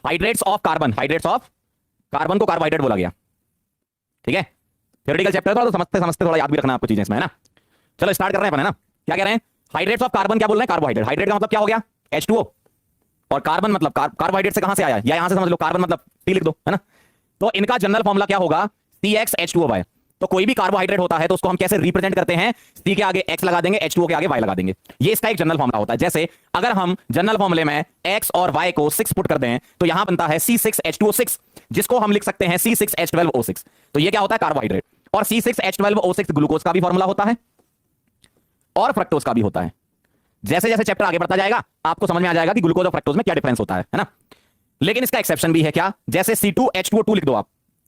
Hydrates of carbon, hydrates of carbon को carbohydrate बोला गया। ठीक है, थ्योरेटिकल चैप्टर था तो समझते समझते थोड़ा याद भी रखना आपको चीजें इसमें, है ना। चलो स्टार्ट कर रहे हैं अपन, है ना। क्या कह रहे हैं, हाइड्रेट्स ऑफ कार्बन क्या बोल रहे हैं, कार्बोहाइड्रेट। हाइड्रेट का मतलब क्या हो गया, H2O, और कार्बन मतलब कार्बोहाइड्रेट से कहां से आया, या यहां से समझ लो, कार्बन मतलब T लिख दो, है ना। तो इनका जनरल फॉर्मूला क्या होगा, CxH2O। तो कोई भी कार्बोहाइड्रेट होता है तो उसको हम कैसे रिप्रेजेंट करते हैं, C के आगे X लगा देंगे, H2O के आगे Y लगा देंगे। ये इसका एक जनरल फॉर्मूला होता है। जैसे अगर हम जनरल फॉर्मूले में X और Y को 6 पुट कर दें तो यहां बनता है C6H2O6, जिसको हम लिख सकते हैं C6H12O6। तो ये क्या होता है, कार्बोहाइड्रेट। और C6H12O6 ग्लूकोज का भी फॉर्मूला होता है और फ्रक्टोज का भी होता है। जैसे जैसे चैप्टर आगे बढ़ता जाएगा आपको समझ में आ जाएगा कि ग्लूकोज और फ्रक्टोज में क्या डिफरेंस होता है ना। लेकिन इसका एक्सेप्शन भी है, क्या, जैसे C2H2O2 लिख दो आप।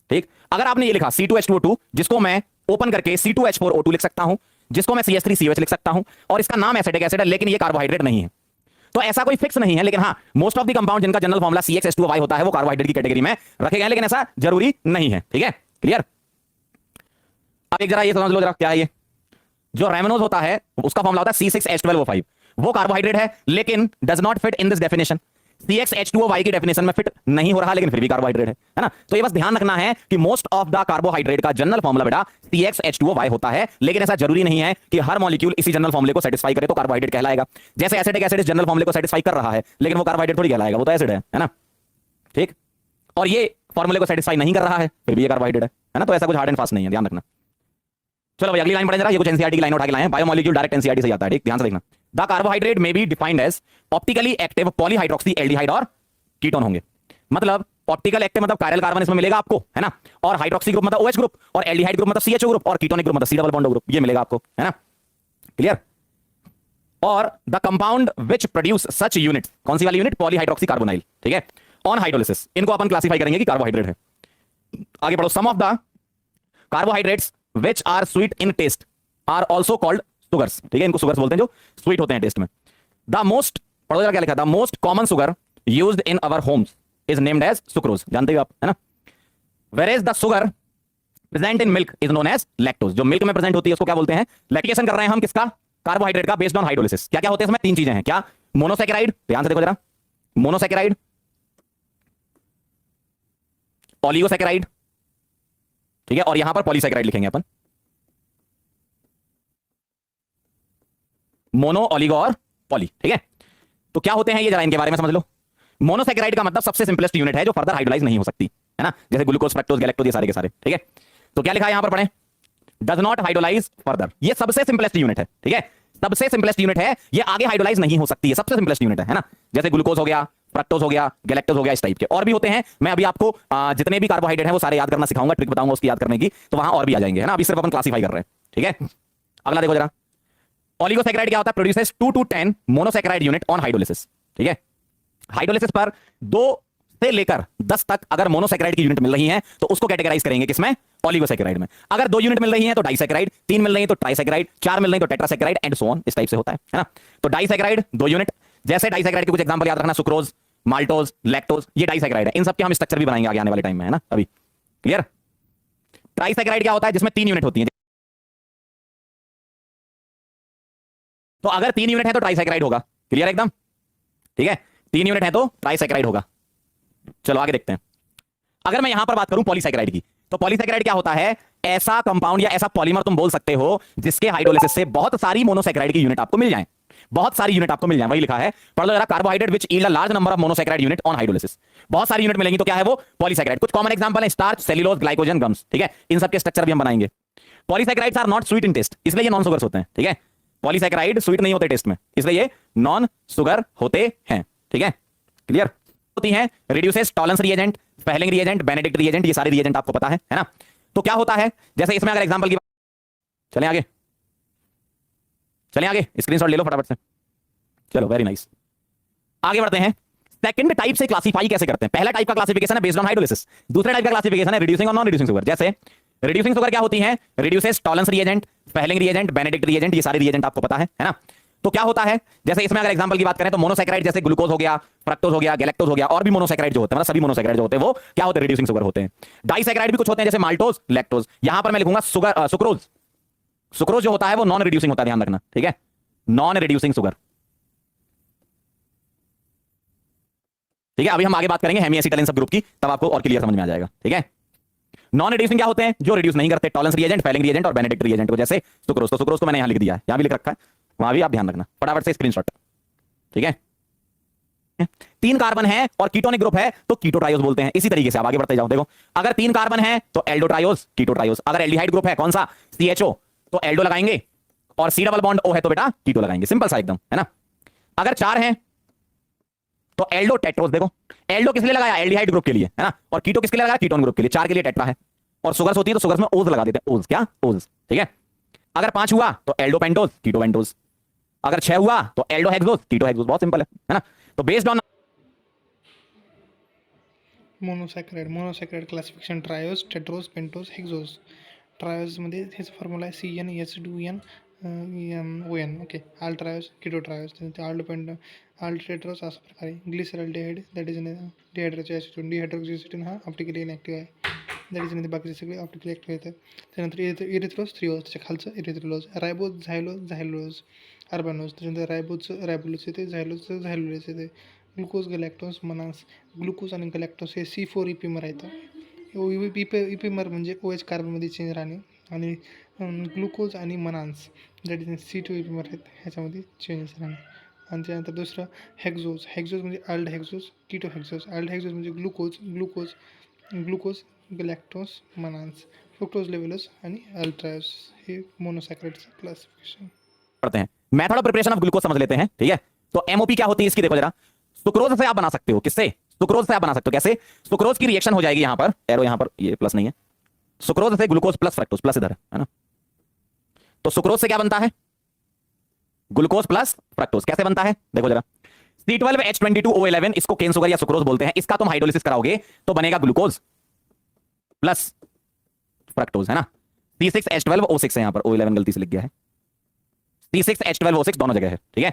ठीक, अगर आपने ये लिखा C2H2O2, जिसको मैं ओपन करके C2H4O2 लिख सकता हूं, जिसको मैं CH3COH लिख सकता हूं, और इसका नाम एसिटिक एसिड है, लेकिन ये कार्बोहाइड्रेट नहीं है। तो ऐसा कोई फिक्स नहीं है, लेकिन हाँ, मोस्ट ऑफ द कंपाउंड जिनका जनरल फॉर्मूला CxH2O होता है वो कार्बोहाइड्रेट की कैटेगरी में रखे गए, लेकिन ऐसा जरूरी नहीं है। ठीक है, क्लियर। अब एक जरा ये समझ लो जरा, क्या है ये, जो रेमनोज होता है उसका फॉर्मूला होता है C6H12O5। वो कार्बोहाइड्रेट है लेकिन does not fit in this definition. CxH2O की डेफिनेशन में फिट नहीं हो रहा, लेकिन फिर भी कार्बोहाइड्रेट है ना। तो ये बस ध्यान रखना है कि मोस्ट ऑफ द कार्बोहाइड्रेट का जनरल फॉर्मूला बेटा CxH2O होता है, लेकिन ऐसा जरूरी नहीं है कि हर मॉलिक्यूल इसी जनरल फॉर्मूले को सेटिस्फाई करे तो कार्बोहाइड्रेट कहलाएगा। जैसे एसिटिक एसिड इस जनरल फॉर्मूले को सेटिस्फाई कर रहा है, लेकिन वो कार्बोहाइड्रेट थोड़ी कहलाएगा, वो तो एसिड है ना। ठीक, और ये फॉर्मूले को सेटिस्फाई नहीं कर रहा है, फिर भी ये कार्बोहाइड्रेट है ना। तो ऐसा कुछ हार्ड एंड फास्ट नहीं है, ध्यान रखना। चलो भाई अगली लाइन पढ़ें जरा, ये कुछ एनसीईआरटी की लाइन उठा के लाए हैं, बायोमोलिक्यूल डायरेक्ट एनसीईआरटी से आता है। ठीक, ध्यान से देखना। द कार्बोहाइड्रेट में be defined as optically active polyhydroxy aldehyde और कीटोन होंगे। मतलब ऑप्टिकल एक्टिव मतलब कायरल कार्बन इसमें मिलेगा आपको, है ना, और हाइड्रोक्सी ग्रुप मतलब OH ग्रुप, और एल्डिहाइड ग्रुप मतलब CHO ग्रुप, और कीटोनिक ग्रुप मतलब C डबल बॉन्ड ग्रुप, ये मिलेगा आपको, है ना, क्लियर। और the compound which produce such unit, कौन सी वाली यूनिट, पॉलीहाइड्रोक्सी कार्बोनाइल। ठीक है, ऑन हाइड्रोलिसिस, इनको अपन क्लासिफाई करेंगे कि कार्बोहाइड्रेट है। आगे पढ़ो, some of the carbohydrates which are sweet in taste are also called sugars. ठीक है, इनको सुगर्स बोलते हैं जो स्वीट होते हैं टेस्ट में। द मोस्ट, पढ़ो जरा क्या लिखा, the most common sugar used in our homes is named as sucrose, जानते हो आप, है ना। Where is the sugar present in milk is known as lactose, जो मिल्क में प्रेजेंट होती है उसको क्या बोलते हैं, लैक्टिकेशन कर रहे हैं हम किसका, कार्बोहाइड्रेट का, बेस्ड ऑन हाइड्रोलिसिस। क्या क्या होते हैं इसमें, 3 चीजें हैं, क्या, मोनोसैकेराइड, ध्यान से देखो जरा, मोनोसैकेराइड, ऑलिगोसैकेराइड, ठीक है, और यहां पर पॉलीसैकेराइड लिखेंगे अपन, मोनो, ऑलिगो और पॉली। ठीक है, तो क्या होते हैं ये, जरा इनके बारे में समझ लो। मोनोसैकेराइड का मतलब सबसे सिंपलेस्ट यूनिट है जो फर्दर हाइड्रोलाइज नहीं हो सकती, है ना, जैसे ग्लूकोज, फ्रक्टोज, गैलेक्टोज, ये सारे के सारे। ठीक है, तो क्या लिखा है यहां पर पढ़ें, डज नॉट हाइड्रोलाइज फर्दर, ये सबसे सिंपलेस्ट यूनिट है। ठीक है, सबसे सिंपलेस्ट यूनिट है, ये आगे हाइड्रोलाइज नहीं हो सकती है, सबसे सिंपलेस्ट यूनिट है ना। जैसे ग्लूकोज हो गया, फ्रक्टोज हो गया, गैलेक्टोज हो गया, इस टाइप के और भी होते हैं। मैं अभी आपको जितने भी कार्बोहाइड्रेट हैं वो सारे याद करना सिखाऊंगा, ट्रिक बताऊंगा उसकी याद करने की, तो वहां और भी आ जाएंगे, है ना। अभी सिर्फ अपन क्लासिफाई कर रहे हैं। ठीक है, अगला देखो जरा, ऑलिगोसैकेराइड क्या होता है, produces 2 to 10 monosaccharide unit on hydrolysis. ठीक है, हाइड्रोलिसिस पर 2 से लेकर 10 तक अगर मोनोसैकेराइड की यूनिट मिल रही है तो उसको कैटेगराइज करेंगे किसमें, ऑलिगोसैकेराइड में। अगर 2 यूनिट मिल रही है तो डाइसैकेराइड, 3 मिल रही है तो ट्राइसैकेराइड, 4 मिल रही है तो टेट्रासैकेराइड, एंड सो ऑन, इस टाइप से होता है ना। तो डाइसैकेराइड 2 यूनिट, जैसे डाइसैकेराइड के कुछ एग्जांपल याद रखना, सुक्रोज, माल्टोज, लैक्टोज, ये डाइसैकेराइड है। इन सब के हम स्ट्रक्चर भी बनाएंगे आगे आने वाले टाइम में, है ना, अभी क्लियर। ट्राइसैकेराइड क्या होता है, जिसमें 3 यूनिट होती है। तो अगर 3 यूनिट है तो ट्राइसैकेराइड होगा, क्लियर एकदम। ठीक है, 3 यूनिट है तो ट्राइसैकेराइड होगा। चलो आगे देखते हैं। अगर मैं यहां पर बात करूं पॉलीसैकेराइड की, तो पॉलीसैकेराइड क्या होता है, ऐसा कंपाउंड या ऐसा पॉलीमर तुम बोल सकते हो जिसके हाइड्रोलिसिस से बहुत सारी मोनोसैकेराइड की यूनिट आपको मिल जाए, बहुत सारी यूनिट आपको मिल जाए। वही लिखा है, पढ़ लो जरा, carbohydrate which yield a large number of monosaccharide unit on hydrolysis. बहुत सारी यूनिट मिलेंगी तो क्या है वो, पॉलीसैकेराइड। कुछ कॉमन एग्जांपल है, स्टार्च, सेल्यूलोज, ग्लाइकोजन, गम्स। ठीक है, इन सब के स्ट्रक्चर भी हम बनाएंगे। Polysaccharides are not sweet in taste, इसलिए ये नॉन सुगर्स होते हैं। ठीक है, पॉलीसैकेराइड स्वीट नहीं होते टेस्ट में, इसलिए ये नॉन सुगर होते हैं। ठीक है, क्लियर। होती हैं reduces tolerance reagent, spelling reagent, Benedict reagent, ये सारे रिएजेंट आपको पता है ना। तो क्या होता है, जैसे इसमें अगर एग्जांपल की चलें आगे, चलें आगे, स्क्रीनशॉट ले लो फटाफट से। चलो वेरी नाइस, आगे बढ़ते हैं। सेकंड टाइप से क्लासिफाई कैसे करते हैं। पहला टाइप का क्लासिफिकेशन है बेस्ड ऑन हाइड्रोलिसिस, दूसरा टाइप का क्लासिफिकेशन है रिड्यूसिंग और नॉन रिड्यूसिंग शुगर। जैसे रिड्यूसिंग शुगर क्या होती है, reduces tolerance reagent, spelling reagent, Benedict reagent, ये सारे रिएजेंट आपको पता है ना। तो क्या होता है, जैसे इसमें अगर एग्जांपल की बात करें तो मोनोसैकेराइड जैसे ग्लूकोज हो गया, फ्रक्टोज हो गया, गैलेक्टोज हो गया, और भी मोनोसैकेराइड जो होते हैं, मतलब सभी मोनोसैकेराइड जो होते हैं वो क्या होते हैं, रिड्यूसिंग शुगर होते हैं। डाइसैकेराइड भी कुछ होते हैं जैसे माल्टोज, लैक्टोज। यहां पर मैं लिखूंगा सुगर, सुक्रोज। सुक्रोज जो होता है वो नॉन रिड्यूसिंग होता है, ध्यान रखना। ठीक है, नॉन रिड्यूसिंग शुगर। ठीक है, अभी हम आगे बात करेंगे हेमी एसिटाइलिन सब ग्रुप की, तब आपको और क्लियर समझ में आ जाएगा। ठीक है, नॉन रिड्यूसिंग क्या होते हैं? जो रिड्यूस नहीं करते, टॉलरेंस रिएजेंट, फेलिंग रिएजेंट और बेनेडिक्ट रिएजेंट को, जैसे सुक्रोज। तो सुक्रोज को मैंने यहां लिख दिया है, यहां भी लिख रखा है, वहां भी आप ध्यान रखना, फटाफट से स्क्रीनशॉट। ठीक है, 3 कार्बन है और कीटोनिक ग्रुप है तो कीटो ट्रायोस बोलते हैं। इसी तरीके से आप आगे बढ़ते जाओ। देखो, अगर 3 कार्बन है तो एल्डो ट्रायोस, कीटो ट्रायोस। अगर एल्डिहाइड ग्रुप है कौन सा, CHO, तो एल्डो लगाएंगे, और C डबल बॉन्ड O है तो बेटा कीटो लगाएंगे। सिंपल सा एकदम, है ना। अगर 4 है तो एल्डो टेट्रोस। देखो, एल्डो किस लिए लगाया? एल्डिहाइड ग्रुप के लिए, है ना। और कीटो किसके लिए लगाया? कीटोन ग्रुप के लिए। 4 के लिए टेट्रा है, और सुगर्स होती है तो सुगर्स में ओज लगा देते हैं, ओज। क्या? ओज। ठीक है, अगर 5 हुआ तो एल्डो पेंटोस, कीटो पेंटोस। अगर 6 हुआ तो एल्डो हेक्सोस, कीटो हेक्सोस। बहुत सिंपल है ना। तो based on monosaccharide classification triose, tetrose, pentose, hexose. ट्रायोसमध्ये ह्याचा फॉर्म्युला आहे CnH2n ON. Okay. Aldotriose, ketotriose, tetrose अशा प्रकारे. Glyceraldehyde that is dihydrogen acid. Dihydroxyacetone हा ऑप्टिकली इनॅक्टिव्ह आहे. दॅट इज बाकीचे सगळे ऑप्टिकली ॲक्टिव्ह येतात. त्यानंतर इरिथ्रोस, थ्रिओज, त्याच्या खालचं इरिथ्रोलोज. रायबोज, झायलोज, अर्बानोज. त्याच्यानंतर रायबोज येते, झायलोज येते. ग्लुकोज, गलॅक्टोज, मनास. ग्लुकोज आणि गलॅक्टोज हे C4 इपिमर आहेत. इपिमर म्हणजे OH कार्बनमध्ये चेंज राहणे, आणि ग्लुकोज आणि मनान्स दॅट इज C2 इपिमर आहेत, ह्याच्यामध्ये चेंजेस राहणे. आणि त्यानंतर दुसरं हेक्झोज म्हणजे आल्ड हेक्झोज, कीटो हेक्झोज. आल्ड हेक्झोज म्हणजे ग्लुकोज, गलॅक्टोज, मनान्स, फ्रुक्टोज लेवलस आणि अल्ट्रायोस. हे मोनोसॅकराइडचं क्लासिफिकेशन. करते हैं। Method of preparation of glucose समझ लेते हैं। ठीक है, तो एमओपी क्या होती है इसकी, देखो जरा। सुक्रोज से आप बना सकते हो, किससे? सुक्रोज से आप बना सकते हो। कैसे? सुक्रोज की रिएक्शन हो जाएगी, यहां पर एरो, यहां पर ये प्लस नहीं है। सुक्रोज से ग्लूकोज प्लस फ्रक्टोज, प्लस इधर है ना। तो सुक्रोज से क्या बनता है? Glucose plus fructose. कैसे बनता है? देखो जरा, C12H22O11, इसको केन सुगर या सुक्रोज बोलते हैं। इसका तुम हाइड्रोलिसिस कराओगे तो बनेगा ग्लूकोज प्लस फ्रक्टोज, है ना। C6H12O6 है, यहां पर O11 गलती से लिख गया है। C6H12O6 दोनों जगह है। ठीक है,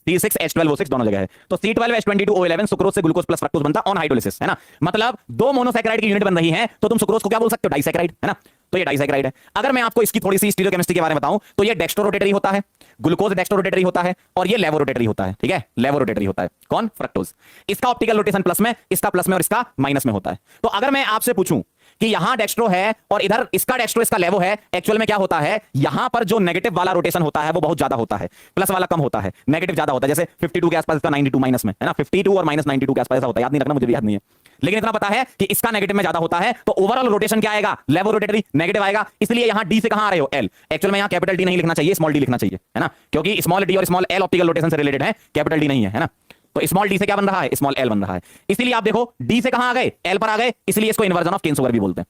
C6H12O6 दोनों जगह है। तो C12H22O11 सुक्रोज से ग्लूकोज प्लस फ्रक्टोज बनता ऑन हाइड्रोलिसिस, है ना। मतलब 2 मोनोसैकेराइड की यूनिट बन रही है, तो तुम सुक्रोज को क्या बोल सकते हो? डाइसैकेराइड, है ना। तो ये डाइसैकेराइड है। अगर मैं आपको इसकी थोड़ी सी स्टीरियोकेमिस्ट्री के बारे में बताऊं तो ये डेक्स्ट्रोरोटेटरी होता है, ग्लूकोज डेक्स्ट्रोरोटेटरी होता है, और ये लेवोरोटेटरी होता है। ठीक है, लेवोरोटेटरी होता है। कौन? फ्रक्टोज। इसका ऑप्टिकल रोटेशन प्लस में, इसका प्लस में और इसका माइनस में होता है। तो अगर मैं आपसे पूछूं कि यहां डेक्स्ट्रो है और इधर इसका डेक्स्ट्रो, इसका लेवो है, एक्चुअल में क्या होता है? यहां पर जो नेगेटिव वाला रोटेशन होता है वो बहुत ज्यादा होता है, प्लस वाला कम होता है, नेगेटिव ज्यादा होता है। जैसे 52 के आसपास, इसका 92 माइनस में, है ना। 52 और माइनस 92 के आसपास ऐसा होता है, याद नहीं रखना, मुझे भी याद नहीं है, लेकिन इतना पता है कि इसका नेगेटिव में ज्यादा होता है। तो ओवरऑल रोटेशन क्या आएगा? लेवो रोटेटरी नेगेटिव आएगा। इसलिए यहां डी से कहां आ रहे हो? एल। एक्चुअल में यहां कैपिटल डी नहीं लिखना चाहिए, स्मॉल डी लिखना चाहिए, है ना, क्योंकि स्मॉल डी और स्मॉल एल ऑप्टिकल रोटेशन से रिलेटेड है, कैपिटल डी नहीं है ना। तो स्मॉल डी से क्या बन रहा है? स्मॉल एल बन रहा है। इसीलिए आप देखो, डी से कहां आ गए? एल पर आ गए, इसलिए इसको इन्वर्जन ऑफ केन सुगर भी बोलते हैं।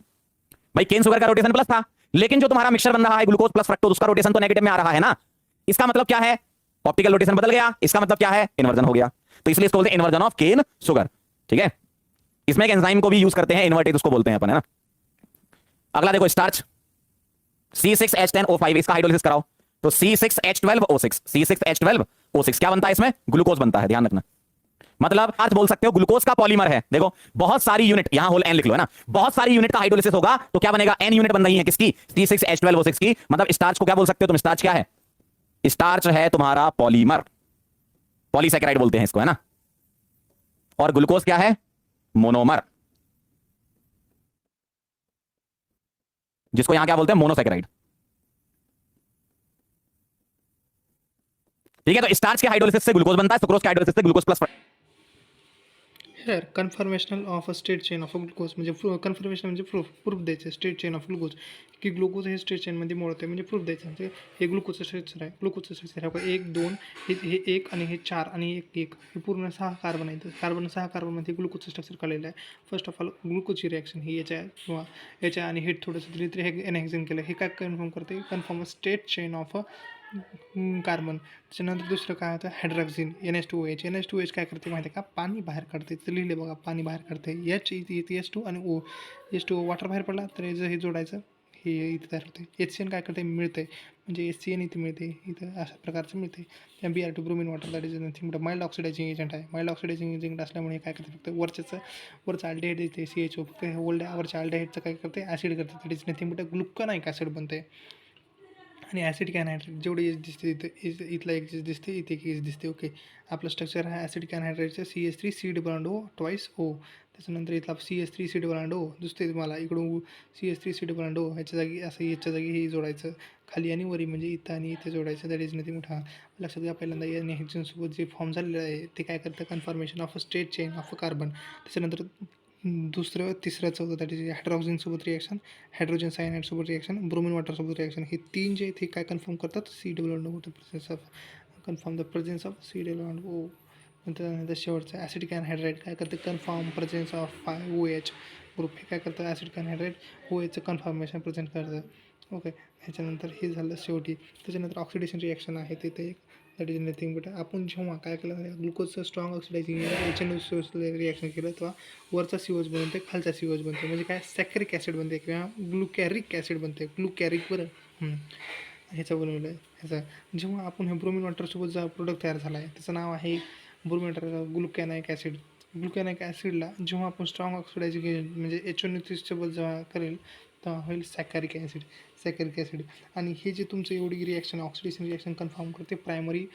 भाई केन सुगर का रोटेशन प्लस था, लेकिन जो तुम्हारा मिक्सचर बन रहा है ग्लूकोज प्लस फ्रक्टोज, उसका रोटेशन तो नेगेटिव में आ रहा है ना। इसका मतलब क्या है? ऑप्टिकल रोटेशन बदल गया। इसका मतलब क्या है? इन्वर्जन हो गया। तो इसलिए इसको बोलते हैं इन्वर्जन ऑफ केन सुगर। ठीक है, इसमें एक एंजाइम को भी यूज करते हैं, इन्वर्टेज उसको बोलते हैं अपन, है ना। अगला देखो, स्टार्च C6H10O5, इसका हाइड्रोलिसिस कराओ तो C6H12O6, C6H12O6 क्या बनता है? इसमें ग्लूकोज बनता है, ध्यान रखना। मतलब आज बोल सकते हो ग्लूकोज का पॉलीमर है। देखो, बहुत सारी यूनिट, यहां होल एन लिख लो, है ना। बहुत सारी यूनिट का हाइड्रोलिसिस होगा तो क्या बनेगा? एन यूनिट बन रही है, किसकी? C6H12O6 की। मतलब स्टार्च को क्या बोल सकते हो तुम? स्टार्च क्या है? स्टार्च है तुम्हारा पॉलीमर, पॉलीसैकेराइड बोलते हैं इसको, है ना। और ग्लूकोज क्या है? मोनोमर, जिसको यहां क्या बोलते हैं? मोनोसैकेराइड। ठीक है, तो स्टार्च के हाइड्रोलिसिस से ग्लूकोज बनता है, सुक्रोज के हाइड्रोलिसिस से glucose plus. Hair conformational of a state chain of glucose, म्हणजे कन्फर्मेशन म्हणजे प्रूफ द्यायचं स्टेट चेन ऑफ ग्लुकोज, की ग्लुकोज हे स्टेट चेनमध्ये मोडते, म्हणजे प्रूफ द्यायचं. म्हणजे हे ग्लुकोजचं स्ट्रक्चर आहे, ग्लुकोजचं स्ट्रक्चर आहे 1 2, हे 1 आणि हे 4 आणि 1 1, हे पूर्ण 6 कार्बन आहेत. 6 कार्बनमध्ये ग्लुकोजचं स्ट्रक्चर काढलेलं आहे. फर्स्ट ऑफ ऑल ग्लुकोजची रिॲक्शन ही याच्या किंवा याच्या आणि हे थोडंसं तरी तरी हे एनहॅक्झन केलं, हे काय कन्फर्म करते? Confirm state chain of carbon. त्याच्यानंतर दुसरं काय होतं? हायड्रॉक्सिन, NH2OH. NH2OH काय करते माहिती आहे का? पाणी बाहेर काढते. तर लिहिले बघा, पाणी बाहेर काढते. H2 आणि O, H2O वॉटर बाहेर पडला तर हे जोडायचं, हे इथे तयार होते. HCN काय करते? मिळते, म्हणजे HCN इथे मिळते, इथं अशा प्रकारचं मिळते. Br2 bromine water, that is nothing but mild oxidizing agent आहे. माइल्ड ऑक्सिडायझिंग एजंट असल्यामुळे काय करते? फक्त वरचं अल्डेहाइड येते CHO, फक्त वरच्या अल्डेहाइडचं काय करते? ॲसिड करते, that is nothing but gluconic acid बनते. आणि ॲसिडिक अनहायड्रेट जेवढे एच दिसते इथला एक एच दिसते, इथे एक एच दिसते. ओके, आपलं स्ट्रक्चर आहे ॲसिडिक अनहायड्रेटचं CH3 CO. त्याच्यानंतर इथला CH3 दिसते तुम्हाला इकडून CH3 ह्याच्या जागी असं एचच्या जागी हे जोडायचं खाली आणि वरी, म्हणजे इथं आणि इथे जोडायचं. दॅट इज नथिंग मोठा. लक्षात घ्या, पहिल्यांदा या हेक्झनसोबत जे फॉर्म झालेलं आहे ते काय करतं, confirmation of a straight chain of a carbon. त्याच्यानंतर दुसरं तिसरं चौथं दॅट इज हायड्रॉक्सिनसोबत रिॲक्शन, हायड्रोजन सायनाईडसोबत रिॲक्शन, ब्रोमिन वॉटरसोबत रिॲक्शन. हे तीन जे आहेत हे काय कन्फर्म करतात, COO confirm the presence of COO. नंतर शेवटचं ॲसिडिक अनहायड्रेट काय करतं, confirm presence of OH group. हे काय करतं, ॲसिडिक अनहायड्रेट OHचं कन्फर्मेशन प्रेझेंट करतं. ओके, ह्याच्यानंतर हे झालं शेवटी. त्याच्यानंतर ऑक्सिडेशन रिॲक्शन आहे तिथे एक, दॅट इज नथिंग बट आपण जेव्हा काय केलं, ग्लुकोजचं स्ट्रॉंग ऑक्सिडायझिंग HNO रिॲक्शन केलं तेव्हा वरचा COH बनते, खालचा COH बनते, म्हणजे काय सॅकरिक ॲसिड बनते किंवा ग्लुकॅरिक ॲसिड बनते. ग्लुकॅरिक बरं ह्याचं बनवलं आहे ह्याचं. जेव्हा आपण हे ब्रोमिन वॉटरसोबत जो प्रोडक्ट तयार झाला आहे त्याचं नाव आहे ब्रोमिन वॉटर ग्लुकॅनाइक ॲसिड. ग्लुकॅनाइक ॲसिडला जेव्हा आपण स्ट्रॉंग ऑक्सिडायझिंग म्हणजे HNO3 जेव्हा करेल तेव्हा होईल सॅकॅरिक ॲसिड. आणि हे जे तुमचं एवढी रिॲक्शन ऑक्सिडेशन रिॲक्शन कन्फर्म करते primary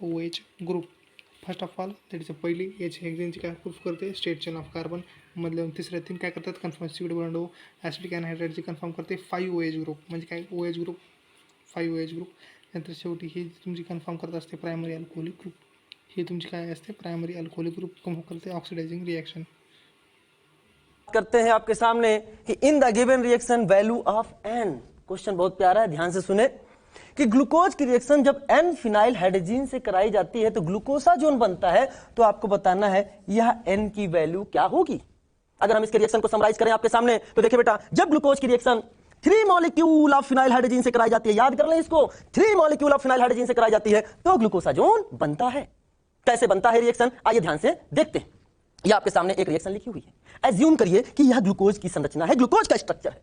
OH group. First of all that is पहिली एच हेक्झेनची काय प्रूफ करते, स्ट्रेट चेन ऑफ कार्बन. मधल्या तिसऱ्या तीन काय करतात, कन्फर्म COO ॲसिडिक अनहायड्रेटची कन्फर्म करते 5 OH ग्रुप, म्हणजे काय OH ग्रुप 5 OH ग्रुप. नंतर शेवटी ही तुमची कन्फर्म करत असते प्रायमरी अल्कोहोलिक ग्रुप. हे तुमची काय असते, प्रायमरी अल्कोहोलिक ग्रुप कन्फर्म करते ऑक्सिडायझिंग रिॲक्शन. करते हैं आपके सामने कि in the given reaction value of n. Question बहुत प्यारा है, ध्यान से सुने कि ग्लूकोज की रिएक्शन जब n फिनाइल हाइड्रोजन से कराई जाती है तो ग्लूकोसा जोन बनता है, तो आपको बताना है यह n की वैल्यू क्या होगी. अगर हम इसके रिएक्शन को समराइज करें आपके सामने तो देखिए बेटा, जब ग्लूकोज की reaction 3 molecule of phenyl hydrogen से कराई जाती है, याद कर लें इसको, 3 मॉलिक्यूल ऑफ फिनाइल हाइड्रोजन से कराई जाती है तो ग्लूकोसा जोन बनता है. कैसे बनता है रिएक्शन, आइए ध्यान से देखते हैं. यह आपके सामने एक रिएक्शन लिखी हुई है. एज्यूम करिए कि यह ग्लूकोज की संरचना है, ग्लूकोज का स्ट्रक्चर है.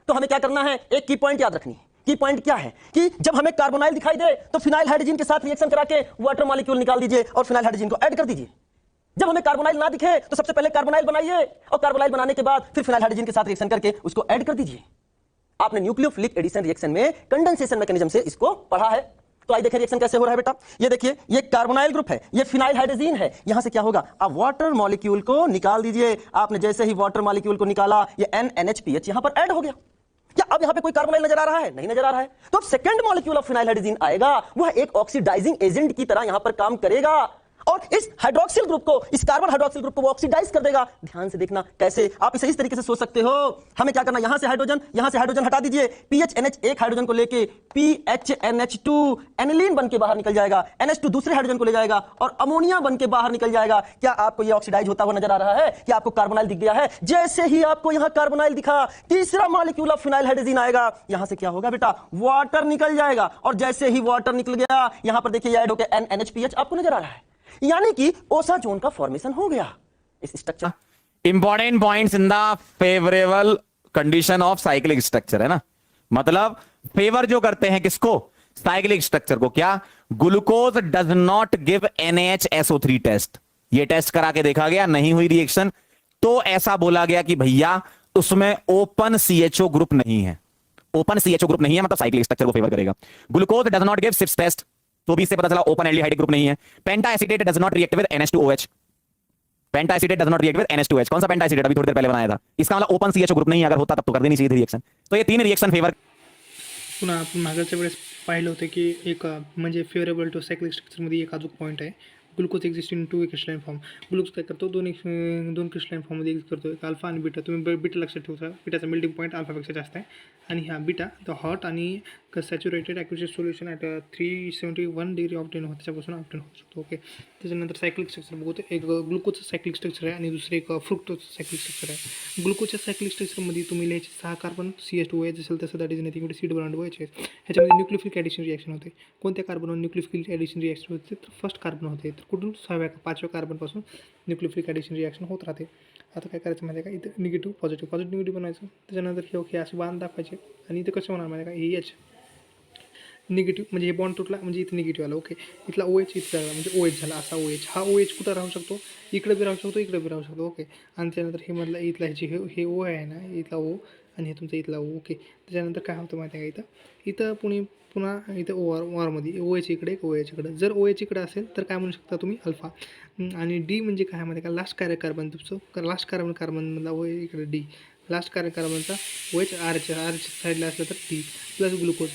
तो हमें क्या करना है, एक की पॉइंट याद रखनी है. की पॉइंट क्या है कि जब हमें कार्बोनाइल दिखाई दे तो फिनाइल हाइड्रोजन के साथ रिएक्शन करा के वाटर मॉलिक्यूल निकाल दीजिए और फिनाइल हाइड्रोजन को ऐड कर दीजिए. जब हमें कार्बोनाइल ना दिखे तो सबसे पहले कार्बोनाइल बनाइए और कार्बोनाइल बनाने के बाद फिर फिनाइल हाइड्रोजन के साथ रिएक्शन करके उसको ऐड कर दीजिए. आपने न्यूक्लियोफिलिक एडिशन रिएक्शन में कंडेंसेशन मैकेनिज्म से इसको पढ़ा है. तो आइए देखिए रिएक्शन कैसे हो रहा है बेटा. ये देखिए, ये कार्बोनाइल ग्रुप है, ये फिनाइल हाइड्रोजन है. यहां से क्या होगा, आप वाटर मॉलिक्यूल को निकाल दीजिए. आपने जैसे ही वाटर मॉलिक्यूल को निकाला, ये NNHPH यहां पर ऐड हो गया. क्या अब यहां पे कोई कार्बोनाइल नजर आ रहा है, नहीं नजर आ रहा है. तो अब second molecule of phenyl hydrogen आएगा, वह एक ऑक्सीडाइजिंग एजेंट की तरह यहां पर काम करेगा और इस हाइड्रोक्सिल ग्रुप को, इस कार्बन हाइड्रोक्सिल ग्रुप को वो ऑक्सीडाइज कर देगा. ध्यान से देखना कैसे, आप इसे इस तरीके से सोच सकते हो. हमें क्या करना, यहां से हाइड्रोजन हटा दीजिए. PHNH एक हाइड्रोजन को लेके PHNH2 एनिलीन बन के बाहर निकल जाएगा, NH2 दूसरे हाइड्रोजन को ले जाएगा और अमोनिया बन के बाहर निकल जाएगा. क्या आपको ये ऑक्सीडाइज होता हुआ नजर आ रहा है कि आपको कार्बोनाइल दिख गया है. जैसे ही आपको यहां कार्बोनाइल दिखा, तीसरा मॉलिक्यूल ऑफ फिनाइल हाइड्रोजन आएगा. यहां से क्या होगा बेटा, वाटर निकल जाएगा और जैसे ही वाटर निकल गया, यहां पर देखिए ऐड होकर NNHPH आपको नजर आ रहा है. यानी कि ओसा जोन का फॉर्मेशन हो गया इस structure. Important points in the favourable condition of cyclic structure है ना, मतलब फेवर जो करते हैं किसको, साइक्लिक स्ट्रक्चर को. क्या, glucose does not give NaHSO3 test. ये टेस्ट करा के देखा गया, नहीं हुई रिएक्शन, तो ऐसा बोला गया कि भैया उसमें ओपन CHO ग्रुप नहीं है. ओपन CHO ग्रुप नहीं है मतलब साइक्लिक स्ट्रक्चर को फेवर करेगा. Glucose does not give Schiff's test, तो भी इससे पता चला ओपन एल्डिहाइड ग्रुप नहीं है. Penta acetate does not react with NH2OH. Penta acetate does not react with NH2OH. कौन सा पेंटा एसिटेट, अभी थोड़ी देर पहले बनाया था. इसका मतलब ओपन CHO ग्रुप नहीं है, अगर होता तब तो कर देनी चाहिए थी रिएक्शन. तो ये तीन रिएक्शन फेवर. पुन्हा आपण मागच्या वेळेस पाहिलं होतं की एक म्हणजे फेवरेबल टू सायक्लिक स्ट्रक्चरमध्ये एक अजून पॉईंट आहे, ग्लुकोज एक्झिस्ट इन 2 क्रिस्टलाइन फॉर्म. ग्लुकोज काय करतो, दोन क्रिस्टलाइन फॉर्ममध्ये एक्झिस्ट करतो, एक अल्फा आणि बीटा. तुम्ही बीटा लक्षात ठेवता, बीटाचा मेल्टिंग पॉईंट अल्फापेक्षा जास्त आहे. आणि हा बीटा द हॉट आणि saturated accurate solution at 371 degree obtain होतं, त्याच्यापासून ऑप्टेन होऊ शकतो. ओके, त्याच्यानंतर सायक्लिक स्ट्रक्चर बघू. एक ग्लुकोजचं सायक्लिक स्ट्रक्चर आहे आणि दुसरं एक फ्रुक्टोजचं सायक्लिक स्ट्रक्चर आहे. ग्लुकोजच्या सायक्लिक स्ट्रक्चरमध्ये तुम्ही लिहायचे 6 कार्बन CH2OH असेल तसं, दॅट इज नथिंग COOH. ह्याच्यामध्ये न्यूक्लियोफिलिक ॲडिशन रिॲक्शन होते. कोणत्या कार्बनवर न्यूक्लियोफिलिक ॲडिशन रिॲक्शन होते, तर फर्स्ट कार्बन होते. तर कुठून 5व्या कार्बनपासून न्यूक्लियोफिलिक ॲडिशन रिॲक्शन होत राहते. आता काय करायचं माहिती आहे का, इथं निगेटिव्ह पॉझिटिव्ह निगेटिव्ह बनायचं. त्याच्यानंतर हे ओके असे बांध दाखवायचे आणि इथं कसं होणार माहिती आहे का, हे H निगेटिव्ह म्हणजे हे बॉन्ड तुटला म्हणजे इथं निगेटिव्ह आलं. ओके, इथला OH इथं झाला म्हणजे OH झाला, असा OH. हा OH कुठं राहू शकतो, इकडे बी राहू शकतो, इकडे बी राहू शकतो. ओके, आणि त्यानंतर हे मधला इथला ह्याची हे O आहे ना, इथला O आणि हे तुमचा इथला O. ओके, त्याच्यानंतर काय होतं माहिती आहे का, इथं पुणे पुन्हा इथं ओआरमध्ये OH इकडे एक OH इकडे. जर OH इकडे असेल तर काय म्हणू शकता तुम्ही अल्फा. आणि डी म्हणजे काय माहिती का, लास्ट कार्य कार्बन तुमचं लास्ट कार्बनमधला OH इकडे डी, लास्ट कार्य कार्बनचा OH आरच्या साईडला असलं तर D plus glucose,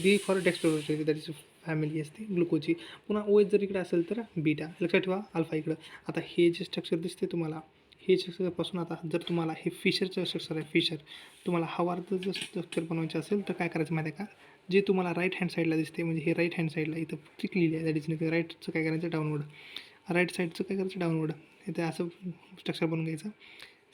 D for dextrose that is family असते ग्लुकोजची. पुन्हा OH जर इकडे असेल तर बीटा. लक्षात ठेवा अल्फा इकडं. आता हे जे स्ट्रक्चर दिसते तुम्हाला, हे स्ट्रक्चरपासून आता जर तुम्हाला हे फिशरचं स्ट्रक्चर आहे, फिशर तुम्हाला हवार्थ जर स्ट्रक्चर बनवायचं असेल तर काय करायचं माहिती आहे का, जे तुम्हाला राईट हँड साईडला दिसते म्हणजे हे राईट हँड साईडला इथं क्लिक लिहिली आहे, दॅट इज राईटचं काय करायचं डाऊनवर्ड, राईट साईडचं काय करायचं डाऊनवर्ड, इथे असं स्ट्रक्चर बनवून घ्यायचं.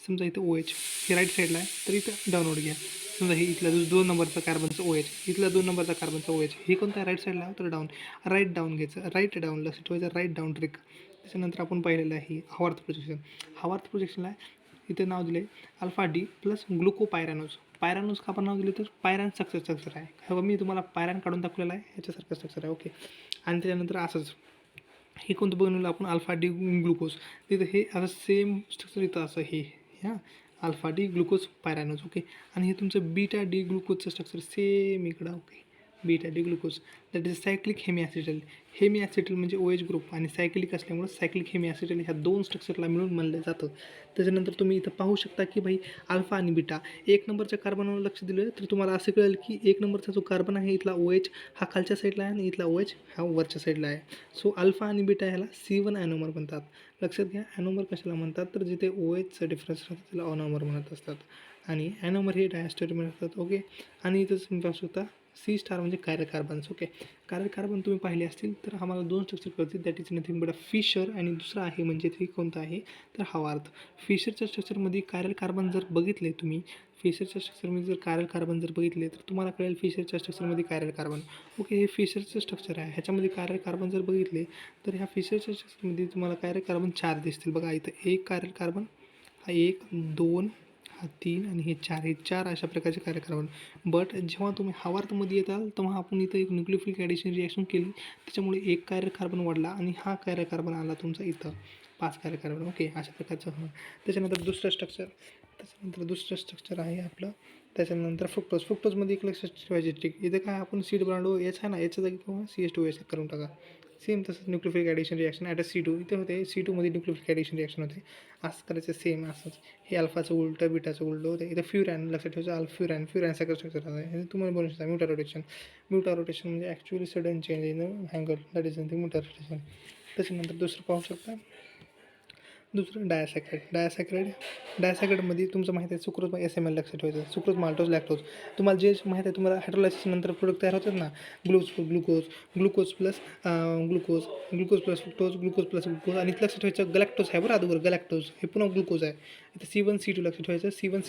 समजा इथं OH हे राईट साईडला आहे तर इथं डाऊनवर्ड घ्या. समजा हे इथला 2 नंबरचा कार्बनचं OH, इथला 2 नंबरचा कार्बनचा OH, हे कोणता राईट साईडला आहे तर डाऊन, राईट डाऊन घ्यायचं, राईट डाऊन लक्षात ठेवायचं, राईट डाऊन ट्रिक. त्याच्यानंतर आपण पाहिलेलं आहे हवार्थ प्रोजेक्शन. हवार्थ प्रोजेक्शनला इथे नाव दिले अल्फा डी प्लस ग्लुकोपायरॅनोज. पायरॅनोज का आपण नाव दिले तर पायरॅन स्ट्रक्चर आहे. हे मी तुम्हाला पायरॅन काढून दाखवलेलं आहे, ह्याच्यासारखं स्ट्रक्चर आहे. ओके. आणि त्याच्यानंतर असंच हे कोणतं बनवलं आपण अल्फा डी ग्लुकोज, तिथं हे असं सेम स्ट्रक्चर इथं असं हे ह्या alpha D glucose pyranose. Okay. आणि हे तुमचं बीटा डी ग्लुकोजचं स्ट्रक्चर सेम इकडं. Okay. Beta D glucose that is cyclic hemiacetal. Hemiacetal म्हणजे OH ग्रुप आणि सायक्लिक असल्यामुळे सायक्लिक हेमिॲसिटल ह्या 2 स्ट्रक्चरला मिळून बनलं जातं. त्याच्यानंतर तुम्ही इथं पाहू शकता की भाई अल्फा आणि बीटा 1 नंबरच्या कार्बनवर लक्ष दिलं तर तुम्हाला असं कळेल की 1 नंबरचा जो कार्बन आहे इथला OH हा खालच्या साईडला आहे आणि इथला OH हा वरच्या साईडला आहे. सो अल्फा आणि बीटा ह्याला C1 ॲनोमर म्हणतात. लक्षात घ्या ॲनोमर कशाला म्हणतात तर जिथे OHचं डिफरन्स राहतं त्याला ऑनोमर म्हणत असतात आणि ॲनोमर हे डायस्टोरी म्हणतात. ओके. आणि इथंच तुम्ही पाहू शकता C स्टार म्हणजे chiral carbons. Okay. Chiral carbon तुम्ही पाहिले असतील तर आम्हाला 2 स्ट्रक्चर कळतील, that is nothing but Fischer आणि दुसरा आहे म्हणजे ते कोणतं आहे तर हवार्थ. फिशरच्या स्ट्रक्चरमध्ये कायरल कार्बन जर बघितले तुम्ही, फिशरच्या स्ट्रक्चरमध्ये जर कायरल कार्बन जर बघितले तर तुम्हाला कळेल फिशरच्या स्ट्रक्चरमध्ये कायरल कार्बन. ओके. हे फिशरचं स्ट्रक्चर आहे, ह्याच्यामध्ये कायरल कार्बन जर बघितले तर ह्या फिशरच्या स्ट्रक्चरमध्ये तुम्हाला कायरल कार्बन 4 दिसतील. बघा इथं एक कायरल कार्बन, हा 1 2 हा 3 आणि हे 4, हे 4 अशा प्रकारचे कार्यक्रम. बट जेव्हा तुम्ही हवार्थमध्ये येताल तेव्हा आपण इथं एक न्यूक्लियोफिलिक ॲडिशन रिॲक्शन केली, त्याच्यामुळे एक कायरल कार्बन वाढला आणि हा कायरल कार्बन आला तुमचा इथं 5 कायरल कार्बन. ओके. अशा प्रकारचं. त्याच्यानंतर दुसरं स्ट्रक्चर आहे आपलं. त्याच्यानंतर फ्रुक्टोजमध्ये एक लक्षात ठेवायची ट्रिक, इथं काय आपण सीड ब्रांडो एच आहे ना, याच्या जागी किंवा CH2S करून टाका. सेम तसंच nucleophilic addition reaction at C2 इथे होते, C2मध्ये न्यूक्लियोफिलिक ॲडिशन रिॲक्शन होते. असं करायचं सेम असंच. हे अल्फाचं उलटं बीटाचं उलटं होतं. इथं फ्युरॅन लक्षात ठेवायचं, फ्युरॅन सगळं स्ट्रक्चर आहे. हे तुम्हाला बनवू शकता. म्युटा रोटेशन म्हणजे actually sudden change in angle, that is nothing mutarotation. त्याच्यानंतर दुसरं पाहू शकता, दुसरं डायसॅक्राइडमध्ये तुमचं माहिती आहे सुक्रोज SML लक्षात ठेवायचं, सुक्रोज माल्टोज लॅक्टोज. तुम्हाला जे माहिती आहे तुम्हाला हायड्रोलायसिस नंतर प्रोडक्ट तयार होतात ना, glucose plus glucose plus fructose, glucose plus glucose आणि लक्षात ठेवायचं गलॅक्टोज आहे बरं अगोदर, गलॅक्टोज हे पुन्हा ग्लुकोज आहे. इथे C1 C2 लक्षात ठेवायचं, C1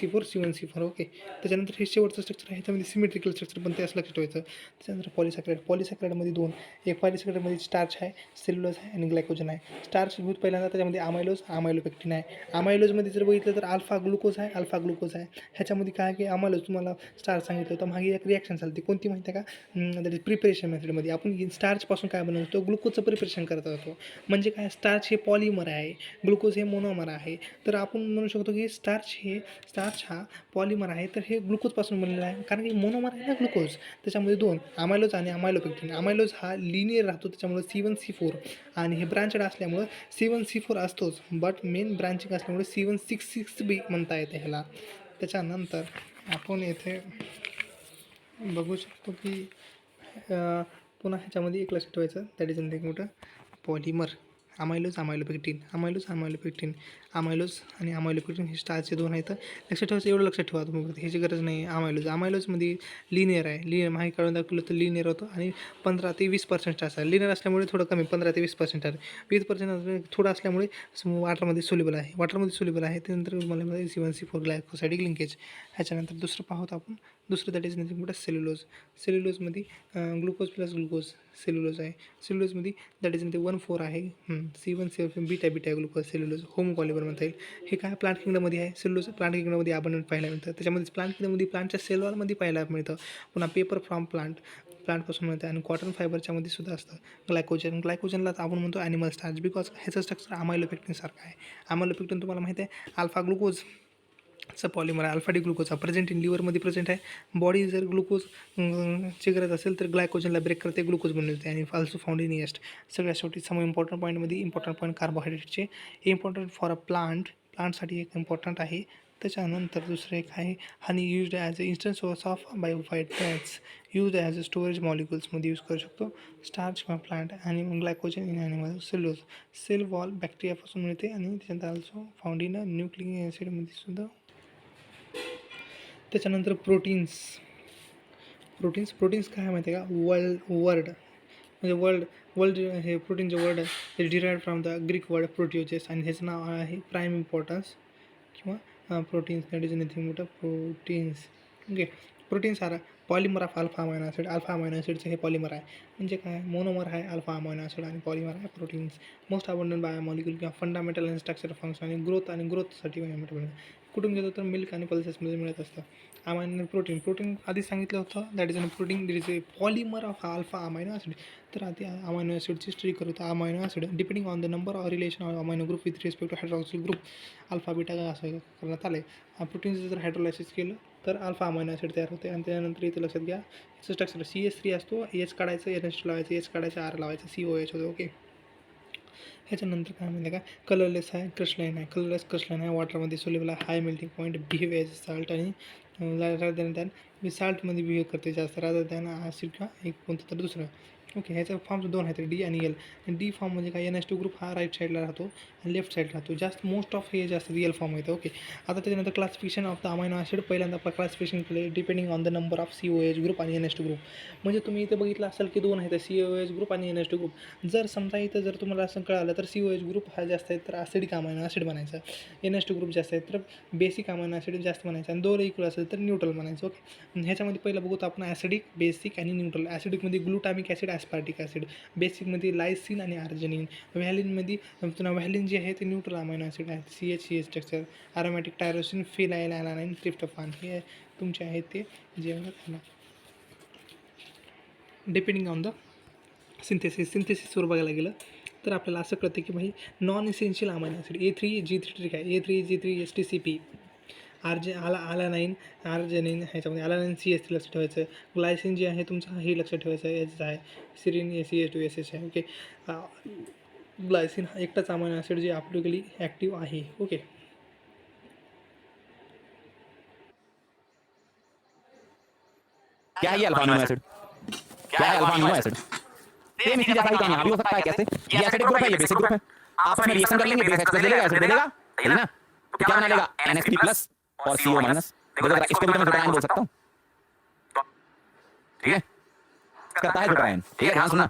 C4. ओके. त्याच्यानंतर हे शेवटचं स्ट्रक्चर आहे, ह्याच्यामध्ये सिमेट्रिकल स्ट्रक्चर पण ते असं लक्षात ठेवायचं. त्याच्यानंतर पॉलिसॅक्राइडमध्ये 2, एक पॉलिसॅक्राइडमध्ये स्टार्च आहे, सेल्युलोज आहे आणि ग्लायकोजन आहे. स्टार्च पहिल्यांदा त्याच्यामध्ये अमायलोपेक्टिन आहे. अमायलोजमध्ये जर बघितलं तर अल्फा ग्लुकोज आहे. ह्याच्यामध्ये काय की अमायलोज तुम्हाला स्टार्च सांगितलं होतं, मागे एक रिॲक्शन चालते कोणती माहिती आहे का, दॅट इज प्रिपरेशन मेथडमध्ये आपण स्टार्चपासून काय बनवतो, ग्लुकोजचं प्रिपरेशन करत होतो. म्हणजे काय, स्टार्च हे पॉलिमर आहे, ग्लुकोज हे मोनोमर आहे. तर आपण म्हणू शकतो की स्टार्च हा पॉलिमर आहे, तर हे ग्लुकोजपासून बनलेला आहे, कारण की मोनोमर आहे ना ग्लुकोज. त्याच्यामध्ये 2 अमायलोज आणि अमायलोपेक्टिन. अमायलोज हा लिनियर राहतो, त्याच्यामुळे C1 C4 आणि हे ब्रांचड असल्यामुळं C1 C4 असतोच, बट मेन ब्रांचिंग असल्यामुळे C1 6 बी म्हणता येते ह्याला. त्याच्यानंतर आपण येथे बघू शकतो की पुन्हा ह्याच्यामध्ये एक लक्षात ठेवायचं, दॅट इज नथिंग मोठं पॉलिमर. अमायलोज आणि अमायलोपेक्टिन हे स्टारचे 2 आहेत. लक्षात ठेवायचं, एवढं लक्षात ठेवा तुम्ही, ह्याची गरज नाही. अमायलोजमध्ये लिनियर आहे, लिनियर मागे काढून दाखवलं तर लिनियर होतं आणि 15 ते 20% स्टार्च आहे. लिनियर असल्यामुळे थोडं कमी 15 ते 20% आहे. 20% थोडं असल्यामुळे वॉटरमध्ये सोल्युबल आहे. त्यानंतर मला C1 C4 ग्लायकोसाइडिक लिंकेज. ह्याच्यानंतर दुसरं पाहत आपण, दुसरं दॅट इज नथिंग बट सेल्युलोजमध्ये ग्लुकोज प्लस ग्लुकोज सेल्युलोजमध्ये दॅट इज 1,4 आहे. C1 C4 beta glucose cellulose homopolymer म्हणता येईल. हे काय प्लांट किंगडममध्ये आहे. सेल्युलोज प्लांट किंगडममध्ये अबंडंट पाहायला मिळतं. त्याच्यामध्ये प्लांट किंगडममध्ये प्लांटच्या सेलवॉलमध्ये पाहायला मिळतं. पुन्हा पेपर फ्रॉम प्लांटपासून मिळतं आणि कॉटन फायबरच्यामध्ये सुद्धा असतं. ग्लायकोजनला आपण म्हणतो ॲनिमल स्टार्च, बिकॉज ह्याचं स्ट्रक्चर अमायलोपेक्टिन सारखं आहे. अमायलोपेक्टिन तुम्हाला माहिती आहे अल्फा ग्लुकोज चा पॉलिमर आहे alpha D glucose present in लिव्हरमध्ये प्रेझेंट आहे. बॉडी जर ग्लुकोज ची गरज असेल तर ग्लायकोजनला ब्रेक करते, ग्लुकोज बनवते आणि ऑल्सो फाउंड इन येस्ट. सगळ्यात शेवटी सम इम्पॉर्टंट पॉईंटमध्ये इम्पॉर्टंट पॉईंट कार्बोहायड्रेटचे इम्पॉर्टंट फॉर अ प्लांटसाठी एक इम्पॉर्टंट आहे. त्याच्यानंतर दुसरं एक आहे honey used as a instant source of बायोफाईट fats used as a storage मॉलिक्युल्समध्ये यूज करू शकतो. स्टार्च किंवा प्लांट आणि glycogen in animal cellulose cell wall बॅक्टेरियापासून मिळते आणि त्याच्यानंतर ऑल्सो फाउंड इन न्यूक्लिक ॲसिडमध्ये सुद्धा. त्याच्यानंतर प्रोटीन्स काय माहिती आहे का वर्ड हे प्रोटीनचे वर्ड आहे derived from the Greek word प्रोटिओजेस आणि ह्याचं नाव आहे प्राईम इम्पॉर्टन्स किंवा proteins that is nothing but proteins. Okay proteins are polymer of alpha amino acid. Alpha amino ॲसिडचं हे पॉलिमर आहे म्हणजे काय मोनोमर आहे अल्फा अमायनो ॲसिड आणि पॉलिमर आहे प्रोटीन्स. मोस्ट अबंडंट बायोमॉलिक्युल किंवा फंडामेंटल आणि स्ट्रक्चर फंक्शन आणि ग्रोथसाठी कुठून घेतो तर मिल्क आणि पल्सेसमध्ये मिळत असतं. अमायनो प्रोटीन आधी सांगितलं होतं that is a protein that is a polymer of alpha amino acid. तर आधी अमायनो ॲसिडची स्टडी करू तर amino acid depending on the number or relation of amino group with respect to hydroxyl group alpha beta असं करण्यात आलं आहे. प्रोटीनचं जर हायड्रोलायसिस केलं तर अल्फा अमायनो ॲसिड तयार होते आणि त्यानंतर इथे लक्षात घ्या याचं स्ट्रक्चर CH3 असतो, एच काढायचं NH लावायचं, एच काढायचं R लावायचं, COH होतं. ओके ह्याच्यानंतर काय म्हणजे काय कलरलेस आहे क्रिस्टलाइन आहे वॉटरमध्ये सोल्युबल आहे high melting point behave as salt आणि रादर दॅन साल्टमध्ये बिहेव करते जास्त रादर दॅन ॲसिड किंवा एक कोणतं तर दुसरं. ओके ह्याचा फॉर्म्स दोन आहेत D आणि L. डी फॉर्म म्हणजे काय NH2 ग्रुप हा राईट साईडला राहतो आणि लेफ्ट साईडला राहतो. जास्त मोस्ट ऑफ हे जास्त L फॉर्म येतं. ओके आता त्याच्यानंतर classification of the amino acid पहिल्यांदा आपण क्लासिफिकेशन केले depending on the number of COH group आणि NH2 ग्रुप. म्हणजे तुम्ही इथे बघितलं असेल की दोन आहेत COH ग्रुप आणि NH2 ग्रुप. जर समजा इथं जर तुम्हाला असं कळालं तर COH ग्रुप हा जास्त आहे तर ॲसिडिक अमायनो ॲसिड बनायचं, NH2 ग्रुप जास्त आहे तर बेसिक अमायनो ॲसिड जास्त बनायचं आणि दोन इक्वल असेल तर न्यूट्रल बनायचं. ओके ह्याच्यामध्ये पहिलं बघू तर आपण ॲसिडिक बेसिक आणि न्यूट्रल. ॲसिडिकमध्ये ग्लुटामिक ॲसिड ॲस्पार्टिक ॲसिड, बेसिकमध्ये लायसिन आणि आर्जिनिन, व्हॅलिनमध्ये पुन्हा व्हॅलिन जे आहे ते न्यूट्रल अमायनो ॲसिड आहे CH structure, aromatic tyrosine phenylalanine tryptophan हे तुमचे आहेत ते जेवणात डिपेंडिंग ऑन द सिंथेसिसवर बघायला गेलं तर आपल्याला असं कळतं की भाई non essential amino acid A3G3 trick आहे A3G3 STCP आलानाइन आर्जेनिन ह्याच्यामध्ये आलानाइन CH3 लक्षात ठेवायचं. ग्लायसिन जे आहे तुमचं हे लक्षात ठेवायचं याचं आहे सिरिन CH2SH आहे. ओके ग्लायसिन हा एकटाच अमायनो ॲसिड जे ॲप्लिकली ॲक्टिव्ह आहे. ओके क्या है ये अल्फा अमीनो एसिड? क्या है अल्फा अमीनो एसिड? सेम इसी जैसा ही काम यहाँ भी हो सकता है. कैसे? ये एसिडिक ग्रुप है, ये बेसिक ग्रुप है. आपस में रिएक्शन कर लेंगे, बेस H+ दे देगा, एसिड दे देगा, है ना? तो क्या बना लेगा NH3+ और CO-. देखो इसको भी तो मैं ग्लूटामाइन बोल सकता हूँ. ठीक है करता है ग्लूटामाइन. ठीक है ध्यान सुनना.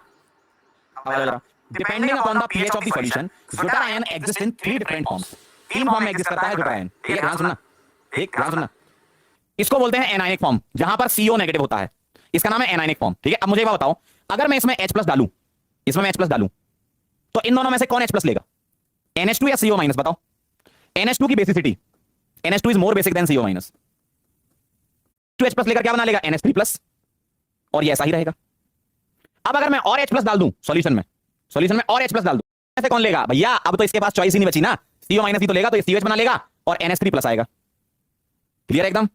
Depending upon the pH of the solution glutamine exist in 3 different forms. 3 form में एग्जिस्ट करता है ग्लूटामाइन. ठीक है ध्यान सुनना. ठीक ध्यान सुनना. इसको बोलते हैं एनायनिक फॉर्म जहां पर CO नेगेटिव होता है. इसका नाम है एनायनिक फॉर्म. ठीक है अब मुझे ये बताओ अगर मैं इसमें H+ डालूं तो इन दोनों में से कौन H+ लेगा NH2 या CO-? बताओ. NH2 की basicity NH2 is more basic than CO-. तो H+ लेकर क्या बना लेगा NH3+ और ये ऐसा ही रहेगा. अब अगर मैं और H+ डाल दूं सॉल्यूशन में और H+ डाल दूं ऐसे कौन लेगा भैया? अब तो इसके पास चॉइस ही नहीं बची ना. CO- ही तो लेगा तो ये CH बना लेगा और NH3+ आएगा. क्लियर एकदम.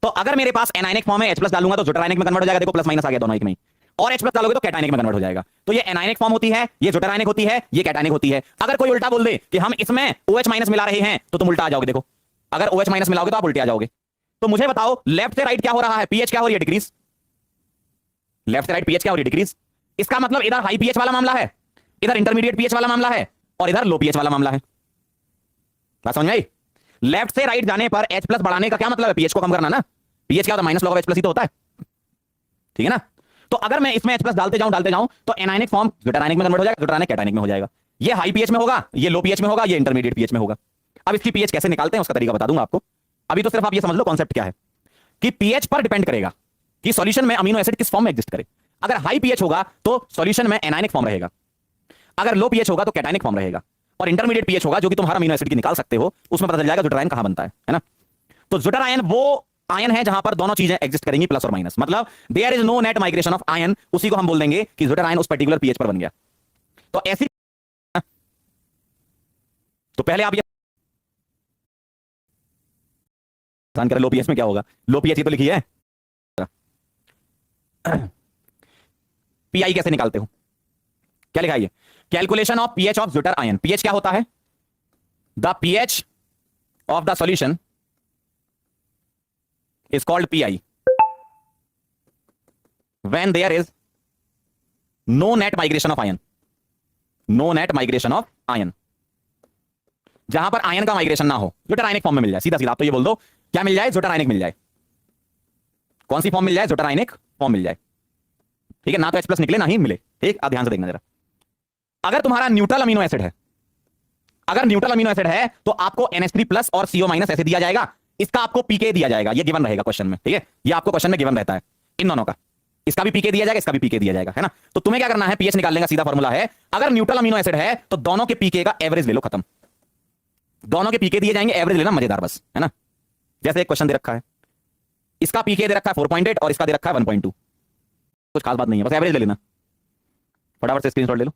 तो अगर मेरे पास एनायनिक फॉर्म है H+ डालूंगा तो ज्यूटारायनिक में कन्वर्ट हो जाएगा. देखो प्लस माइनस आ गया दोनों एक में. और H+ डालोगे तो कैटायनिक में कन्वर्ट हो जाएगा. तो ये एनायनिक फॉर्म होती है, ये ज्यूटारायनिक होती है, ये कैटायनिक होती है. अगर कोई उल्टा बोल दे कि हम इसमें OH- मिला रहे हैं तो तुम उल्टा आ जाओगे. देखो अगर OH- मिलाओगे तो आप उल्टे आ जाओगे. तो मुझे बताओ लेफ्ट से राइट क्या हो रहा है? pH क्या हो रही है? डिक्रीज. लेफ्ट से राइट pH क्या हो रही है? डिक्रीज. इसका मतलब इधर हाई pH वाला मामला है, इधर इंटरमीडिएट pH वाला मामला है और इधर लो pH वाला मामला है. बात समझ में आई? लेफ्ट से राइट जाने पर H+ बढ़ाने का क्या मतलब है? pH को कम करना ना. pH क्या होता है? -log of H+ ही तो होता है. ठीक है ना. तो अगर मैं इसमें H+ डालते जाऊं तो एनायनिक फॉर्म ग्लूटारायनिक में कन्वर्ट हो जाएगा, ग्लूटारायनिक कैटायनिक में हो जाएगा. ये हाई pH में होगा, ये लो pH में होगा, ये इंटरमीडिएट pH में होगा. अब इसकी pH कैसे निकालते हैं उसका तरीका बता दूंगा आपको. अभी तो सिर्फ आप ये समझ लो कॉन्सेप्ट क्या है कि pH पर डिपेंड करेगा कि सॉल्यूशन में अमीनो एसिड किस फॉर्म में एग्जिस्ट करे. अगर हाई pH होगा तो सॉल्यूशन में एनायनिक फॉर्म रहेगा, अगर लो pH होगा तो कैटायनिक फॉर्म रहेगा, और इंटरमीडिएट pH होगा जो कि तुम हर अमीनो एसिड की निकाल सकते हो. उसमें पता चल जाएगा ज्यूटारायन कहां बनता है ना. तो ज्यूटारायन वो आयन है जहां पर दोनों चीजें एग्जिस्ट करेंगी प्लस और माइनस. मतलब there is no net migration of ion. उसी को हम बोल देंगे कि ज्यूटारायन उस पर्टिकुलर pH पर बन गया. तो ऐसी तो पहले आप ये ध्यान करें लो पीएच में क्या होगा, लो पीएच तो लिखी है। पीआई कैसे निकालते हो, क्या लिखा है, calculation of pH of zwitter ion. PH क्या होता है, the pH of the solution is called pI when there is no net migration of ion, no net migration of ion, जहां पर आयन का माइग्रेशन ना हो, ज्यूटर आयनिक फॉर्म में मिल जाए। सीधा सीधा आप तो ये बोल दो क्या मिल जाए, ज्यूटर आयनिक मिल जाए। कौन सी फॉर्म मिल जाए, ज्यूटर आयनिक फॉर्म मिल जाए, ठीक है ना। तो H+ निकले ना ही मिले, ठीक। ध्यान से देखना जरा, अगर तुम्हारा न्यूट्रल अमीनो एसिड है, अगर न्यूट्रल अमीनो एसिड है तो आपको NH3+ और CO- ऐसे दिया जाएगा, इसका आपको पीके दिया जाएगा, ये गिवन रहेगा क्वेश्चन में, ठीक है। ये आपको क्वेश्चन में गिवन रहता है इन दोनों का, इसका भी पीके दिया जाएगा, इसका भी पीके दिया जाएगा, है ना। तो तुम्हें क्या करना है, पीएच निकालने का सीधा फॉर्मूला है, अगर न्यूट्रल अमीनो एसिड है तो दोनों के पीके का एवरेज ले लो, खत्म। दोनों के पीके दिए जाएंगे, एवरेज लेना, मजेदार बस, है ना। जैसे एक क्वेश्चन दे रखा है, इसका पीके दे रखा है 4.8 और इसका दे रखा है 1.2, कुछ खास बात नहीं है, बस एवरेज ले लेना, फटाफट से स्क्रीनशॉट ले लो।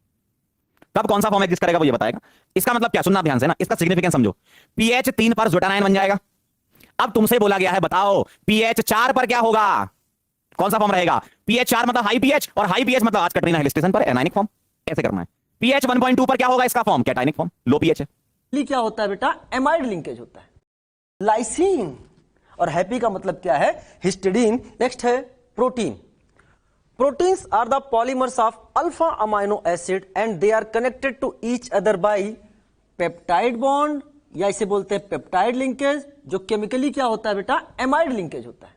तब कौन सा फॉर्म एग्जिस्ट करेगा वो ये बताएगा। इसका मतलब क्या, सुनना ध्यान से ना, इसका सिग्निफिकेंस समझो। पीएच 3 पर ज्यूटर आयन बन जाएगा। अब तुमसे बोला गया है बताओ पीएच 4 पर क्या होगा, कौन सा फॉर्म रहेगा। पीएच 4 मतलब हाई पीएच, और हाई पीएच मतलब आज कटरीना हिल स्टेशन पर एनायनिक फॉर्म, ऐसे करना है। पीएच 1.2 पर क्या होगा इसका फॉर्म, कैटायनिक फॉर्म, लो पीएच है। क्या होता है बेटा, एमाइड लिंकेज होता है, लाइसीन। और हैप्पी का मतलब क्या है, हिस्टिडीन। नेक्स्ट है protein. Proteins are the polymers of alpha amino acid and they are connected to each other by peptide bond, या इसे बोलते हैं पेप्टाइड लिंकेज, जो केमिकली क्या होता है बेटा, एमाइड लिंकेज होता है।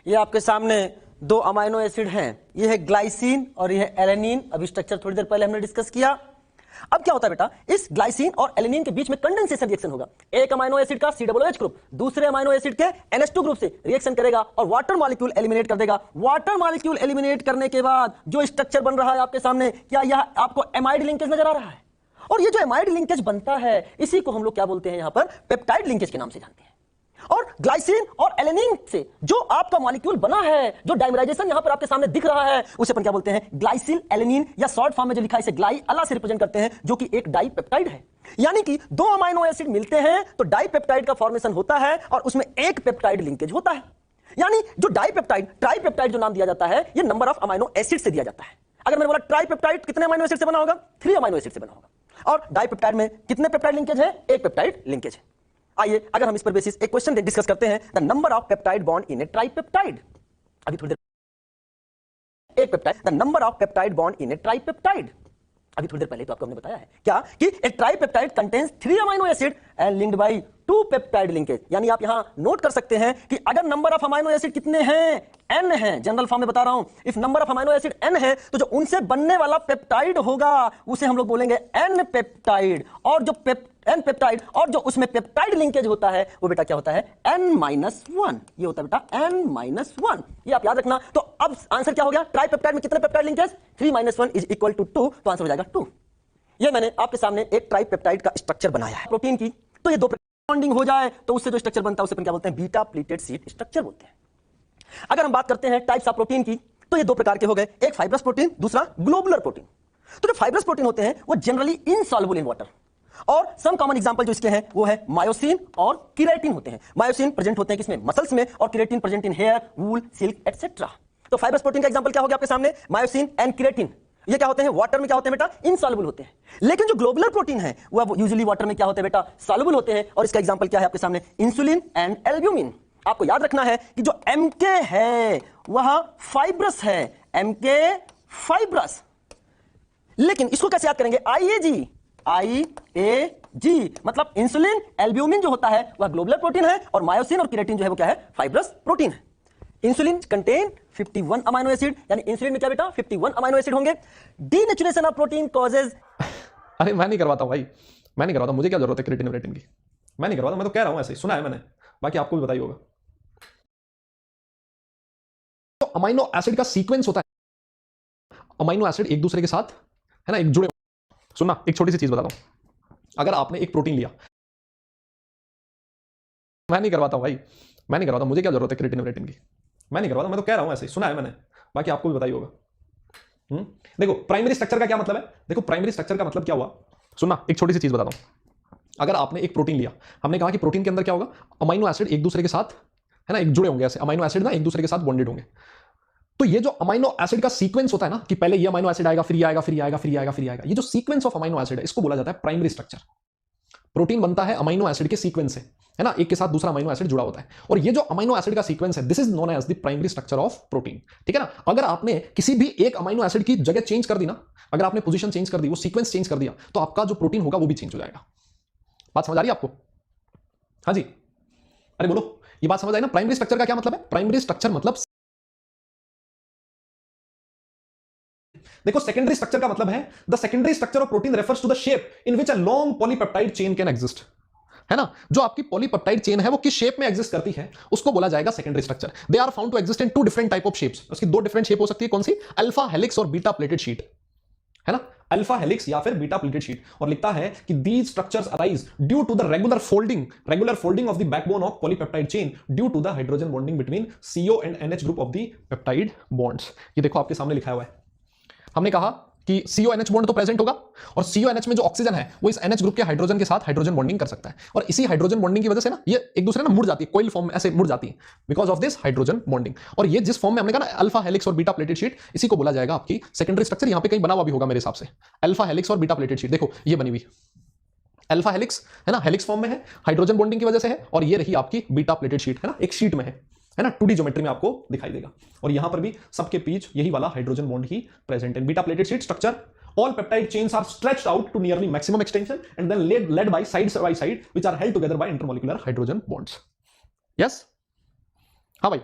ये आपके सामने दो अमाइनो एसिड हैं, ये है ग्लाइसिन और ये है एलेनिन। अभी स्ट्रक्चर थोड़ी देर पहले हमने डिस्कस किया। अब क्या होता है बेटा, इस ग्लाइसिन और एलेनिन के बीच में कंडेंसेशन रिएक्शन होगा। एक अमाइनो एसिड का COOH ग्रुप दूसरे अमाइनो एसिड के NH2 ग्रुप से रिएक्शन करेगा और वाटर मॉलिक्यूल एलिमिनेट कर देगा। वाटर मॉलिक्यूल एलिमिनेट करने के बाद जो स्ट्रक्चर बन रहा है आपके सामने, क्या यह आपको एमाइड लिंकेज नजर आ रहा है। और ये जो एमाइड लिंकेज बनता है, इसी को हम लोग क्या बोलते हैं यहां पर, पेप्टाइड लिंकेज के नाम से जानते हैं। और ग्लाइसिन और एलेनिन से जो आपका मॉलिक्यूल बना है, जो डाइमराइजेशन यहां पर आपके सामने दिख रहा है, उसे अपन क्या बोलते हैं, ग्लाइसिल एलेनिन, या शॉर्ट फॉर्म में जो लिखा है इसे ग्लाई अला से रिप्रेजेंट करते हैं, जो कि एक डाइपेप्टाइड है। यानी कि दो अमाइनो एसिड मिलते हैं तो डाइपेप्टाइड का फॉर्मेशन होता है और उसमें एक पेप्टाइड लिंकेज होता है। यानी जो डाइपेप्टाइड, ट्राइपेप्टाइड जो नाम दिया जाता है, ये नंबर ऑफ अमाइनो एसिड से दिया जाता है। अगर मैंने बोला ट्राइपेप्टाइड कितने अमाइनो एसिड से बना होगा, 3 अमाइनो एसिड से बना होगा। और डाइपेप्टाइड में कितने पेप्टाइड लिंकेज है, एक पेप्टाइड लिंकेज है। आइए अगर हम इस पर बेसिस एक क्वेश्चन डिस्कस करते हैं, the number of peptide bond in A tripeptide. अभी थोड़ी देर एक peptide, the number of peptide bond in A tripeptide. अभी थोड़ी देर पहले तो आपको हमने बताया है क्या, कि a tripeptide contains 3 amino acid and linked by 2 peptide linkage. यानी आप यहां नोट कर सकते हैं कि अगर नंबर ऑफ अमाइनो एसिड कितने हैं, n है, जनरल फॉर्म में बता रहा हूं, if number of amino acid n है, तो जो उनसे बनने वाला पेप्टाइड होगा उसे हम लोग बोलेंगे n पेप्टाइड। और जो n पेप्टाइड और जो उसमें पेप्टाइड लिंकेज होता है वो बेटा क्या होता है, n-1। ये होता है बेटा n-1, ये आप याद रखना। तो अब आंसर क्या हो गया, ट्राइपेप्टाइड में कितने peptide linkage, 3-1 is equal to 2, तो आंसर हो जाएगा 2। ये मैंने आपके सामने एक ट्राइपेप्टाइड का स्ट्रक्चर बनाया है प्रोटीन की। तो ये दो बॉन्डिंग हो जाए तो उससे जो स्ट्रक्चर बनता है उसे अपन क्या बोलते हैं, बीटा प्लीटेड शीट स्ट्रक्चर बोलते हैं। अगर हम बात करते हैं टाइप्स ऑफ प्रोटीन की, तो ये दो प्रकार के हो गए, एक फाइब्रस प्रोटीन, दूसरा ग्लोबुलर प्रोटीन। तो जो फाइब्रस प्रोटीन होते हैं वो जनरली इनसॉल्युबल इन वाटर, और सम कॉमन एग्जांपल जो इसके हैं वो है मायोसिन और केराटिन होते हैं। मायोसिन प्रेजेंट होते हैं किसमें, मसल्स में, और keratin present in hair, wool, silk etcetera. तो फाइब्रस प्रोटीन का एग्जांपल क्या हो गया आपके सामने, मायोसिन एंड केराटिन। ये क्या होते हैं, वाटर में क्या होते हैं बेटा, इनसॉल्युबल होते हैं। लेकिन जो ग्लोबुलर प्रोटीन है वो यूजुअली वाटर में क्या होते हैं बेटा, सॉल्युबल होते हैं। और इसका एग्जांपल क्या है आपके सामने, इंसुलिन एंड एल्ब्यूमिन। आपको याद रखना है कि जो एमके है वह फाइब्रस है, एमके फाइब्रस। लेकिन इसको कैसे याद करेंगे, आईएजी, आईएजी मतलब इंसुलिन एल्ब्यूमिन जो होता है वह ग्लोबुलर प्रोटीन है, और मायोसिन और केराटिन जो है वो क्या है, फाइब्रस प्रोटीन है। इंसुलिन कंटेन 51 अमाइनो एसिड, यानी इंसुलिन में क्या बेटा 51 अमाइनो एसिड होंगे। डीनेचुरेशन ऑफ प्रोटीन कॉजेज, अरे मैं नहीं करवाता हूं भाई, मैं नहीं करवाता, मुझे क्या जरूरत है क्रिएटिन व्रेटिन की, मैं नहीं करवाता, मैं तो कह रहा हूं ऐसे ही, सुना है मैंने, बाकी आपको भी बताइए होगा। तो अमाइनो एसिड का सीक्वेंस होता है, अमाइनो एसिड एक दूसरे के साथ है ना, एक जुड़े। सुनना, एक छोटी सी चीज बताता हूं, अगर आपने एक प्रोटीन लिया, मैं नहीं करवाता हूं भाई, मैं नहीं करवाता, मुझे क्या जरूरत है क्रिएटिन व्रेटिन की, मैं नहीं करवाता, मैं तो कह रहा हूं ऐसे ही, सुना है मैंने, बाकी आपको भी बताइए होगा। देखो प्राइमरी स्ट्रक्चर का क्या मतलब है, देखो प्राइमरी स्ट्रक्चर का मतलब क्या हुआ, सुनना, एक छोटी सी चीज बताता हूं। अगर आपने एक प्रोटीन लिया, हमने कहा कि प्रोटीन के अंदर क्या होगा, अमाइनो एसिड एक दूसरे के साथ है ना, एक जुड़े होंगे ऐसे अमीनो एसिड ना एक दूसरे के साथ बॉन्डेड होंगे। तो ये जो अमीनो एसिड का सीक्वेंस होता है ना कि पहले ये अमीनो एसिड आएगा, फिर ये आएगा, फिर ये आएगा, फिर ये आएगा, फिर ये आएगा, ये जो सीक्वेंस ऑफ अमीनो एसिड है इसको बोला जाता है प्राइमरी स्ट्रक्चर। प्रोटीन बनता है अमीनो एसिड के सीक्वेंस से, है ना, एक के साथ दूसरा अमीनो एसिड जुड़ा होता है, और ये जो अमीनो एसिड का सीक्वेंस है this is known as the primary structure of protein. ठीक है ना, अगर आपने किसी भी एक अमीनो एसिड की जगह चेंज कर दी ना, अगर आपने पोजीशन चेंज कर दी, वो सीक्वेंस चेंज कर दिया, तो आपका जो प्रोटीन होगा वो भी चेंज हो जाएगा। बात समझ आ रही है आपको? हाँ जी, अरे बोलो, ये बात समझ आई ना? प्राइमरी स्ट्रक्चर का क्या मतलब है? प्राइमरी स्ट्रक्चर मतलब, देखो सेकेंडरी स्ट्रक्चर का मतलब है the secondary structure of protein refers to the shape in which a long polypeptide chain can exist. है ना, जो आपकी पॉलीपेप्टाइड चेन है वो किस शेप में एग्जिस्ट करती है उसको बोला जाएगा secondary structure. They are found to exist in two different type of shapes. उसकी दो डिफरेंट शेप हो सकती है, कौन सी? अल्फा हेलिक्स और बीटा प्लेटेड शीट, है ना, अल्फा हेलिक्स या फिर बीटा प्लेटेड शीट। और लिखता है कि these structures arise due to the regular folding of the backbone of polypeptide chain due to the hydrogen bonding between CO and NH group of the peptide bonds. ये देखो आपके सामने लिखा हुआ है, हमने कहा कि CO-NH बॉन्ड तो प्रेजेंट होगा, और CO-NH में जो ऑक्सीजन है वो इस NH ग्रुप के हाइड्रोजन के साथ हाइड्रोजन बॉन्डिंग कर सकता है, और इसी हाइड्रोजन बॉन्डिंग की वजह से ना ये एक दूसरे ना मुड़ जाती है, कोइल फॉर्म में ऐसे मुड़ जाती है because of this hydrogen bonding. और ये जिस फॉर्म में हमने कहा ना अल्फा हेलिक्स और बीटा प्लेटेड शीट, इसी को बोला जाएगा आपकी सेकेंडरी स्ट्रक्चर। यहां पे कहीं बना हुआ भी होगा मेरे हिसाब से, अल्फा हेलिक्स और बीटा प्लेटेड शीट। देखो ये बनी हुई अल्फा हेलिक्स है ना, हेलिक्स फॉर्म में है, हाइड्रोजन बॉन्डिंग की वजह से है, और ये रही आपकी बीटा प्लेटेड शीट, है ना, एक शीट में है ना, 2D ज्योमेट्री में आपको दिखाई देगा। और यहां पर भी सबके बीच यही वाला हाइड्रोजन बॉन्ड ही प्रेजेंट है। Beta pleated sheet structure, all peptide chains are stretched out to nearly maximum extension and then led by side which are held together by intermolecular hydrogen bonds. Yes? हाँ भाई,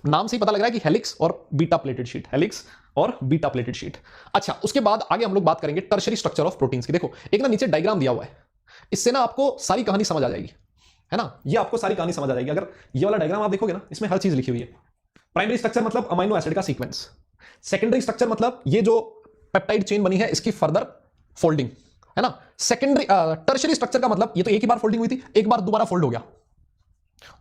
नाम से ही पता लग रहा है कि हेलिक्स और बीटा प्लेटेड शीट, हेलिक्स और बीटा प्लेटेड शीट। अच्छा, उसके बाद आगे हम लोग बात करेंगे टर्शरी स्ट्रक्चर ऑफ प्रोटीन्स की। देखो एक ना नीचे डायग्राम दिया हुआ है, इससे ना आपको सारी कहानी समझ आ जाएगी, है ना, ये आपको सारी कहानी समझ आ जाएगी। अगर ये वाला डायग्राम आप देखोगे ना, इसमें हर चीज लिखी हुई है। प्राइमरी स्ट्रक्चर मतलब अमीनो एसिड का सीक्वेंस, सेकेंडरी स्ट्रक्चर मतलब ये जो पेप्टाइड चेन बनी है इसकी फर्दर फोल्डिंग, है ना। सेकेंडरी टर्शरी स्ट्रक्चर का मतलब ये तो एक ही बार फोल्डिंग हुई थी, एक बार दोबारा फोल्ड हो गया।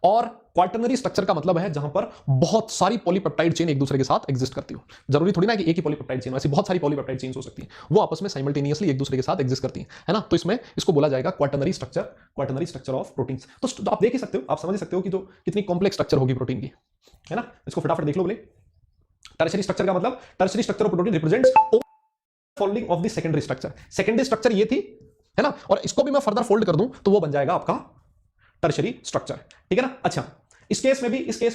और क्वार्टरनरी स्ट्रक्चर का मतलब है जहां पर बहुत सारी पॉलीपेप्टाइड चेन एक दूसरे के साथ एग्जिस्ट करती हो। जरूरी थोड़ी ना कि एक ही पॉलीपेप्टाइड चेन, ऐसी बहुत सारी पॉलीपेप्टाइड चेन्स हो सकती हैं, वो आपस में साइमल्टेनियसली एक दूसरे के साथ एग्जिस्ट करती है ना। तो इसमें इसको बोला जाएगा क्वार्टरनरी स्ट्रक्चर ऑफ प्रोटीन्स। तो आप देख ही सकते हो, आप समझ सकते हो कि जो कितनी कॉम्प्लेक्स स्ट्रक्चर होगी प्रोटीन की, है ना। इसको फटाफट देख लो बोले। टर्शरी स्ट्रक्चर का मतलब tertiary structure of protein represents folding of the secondary structure. Secondary structure ये थी, है ना, और इसको भी मैं फर्दर फोल्ड कर दूं तो वो बन जाएगा आपका टर्शरी स्ट्रक्चर, ठीक है ना। अच्छा, इस केस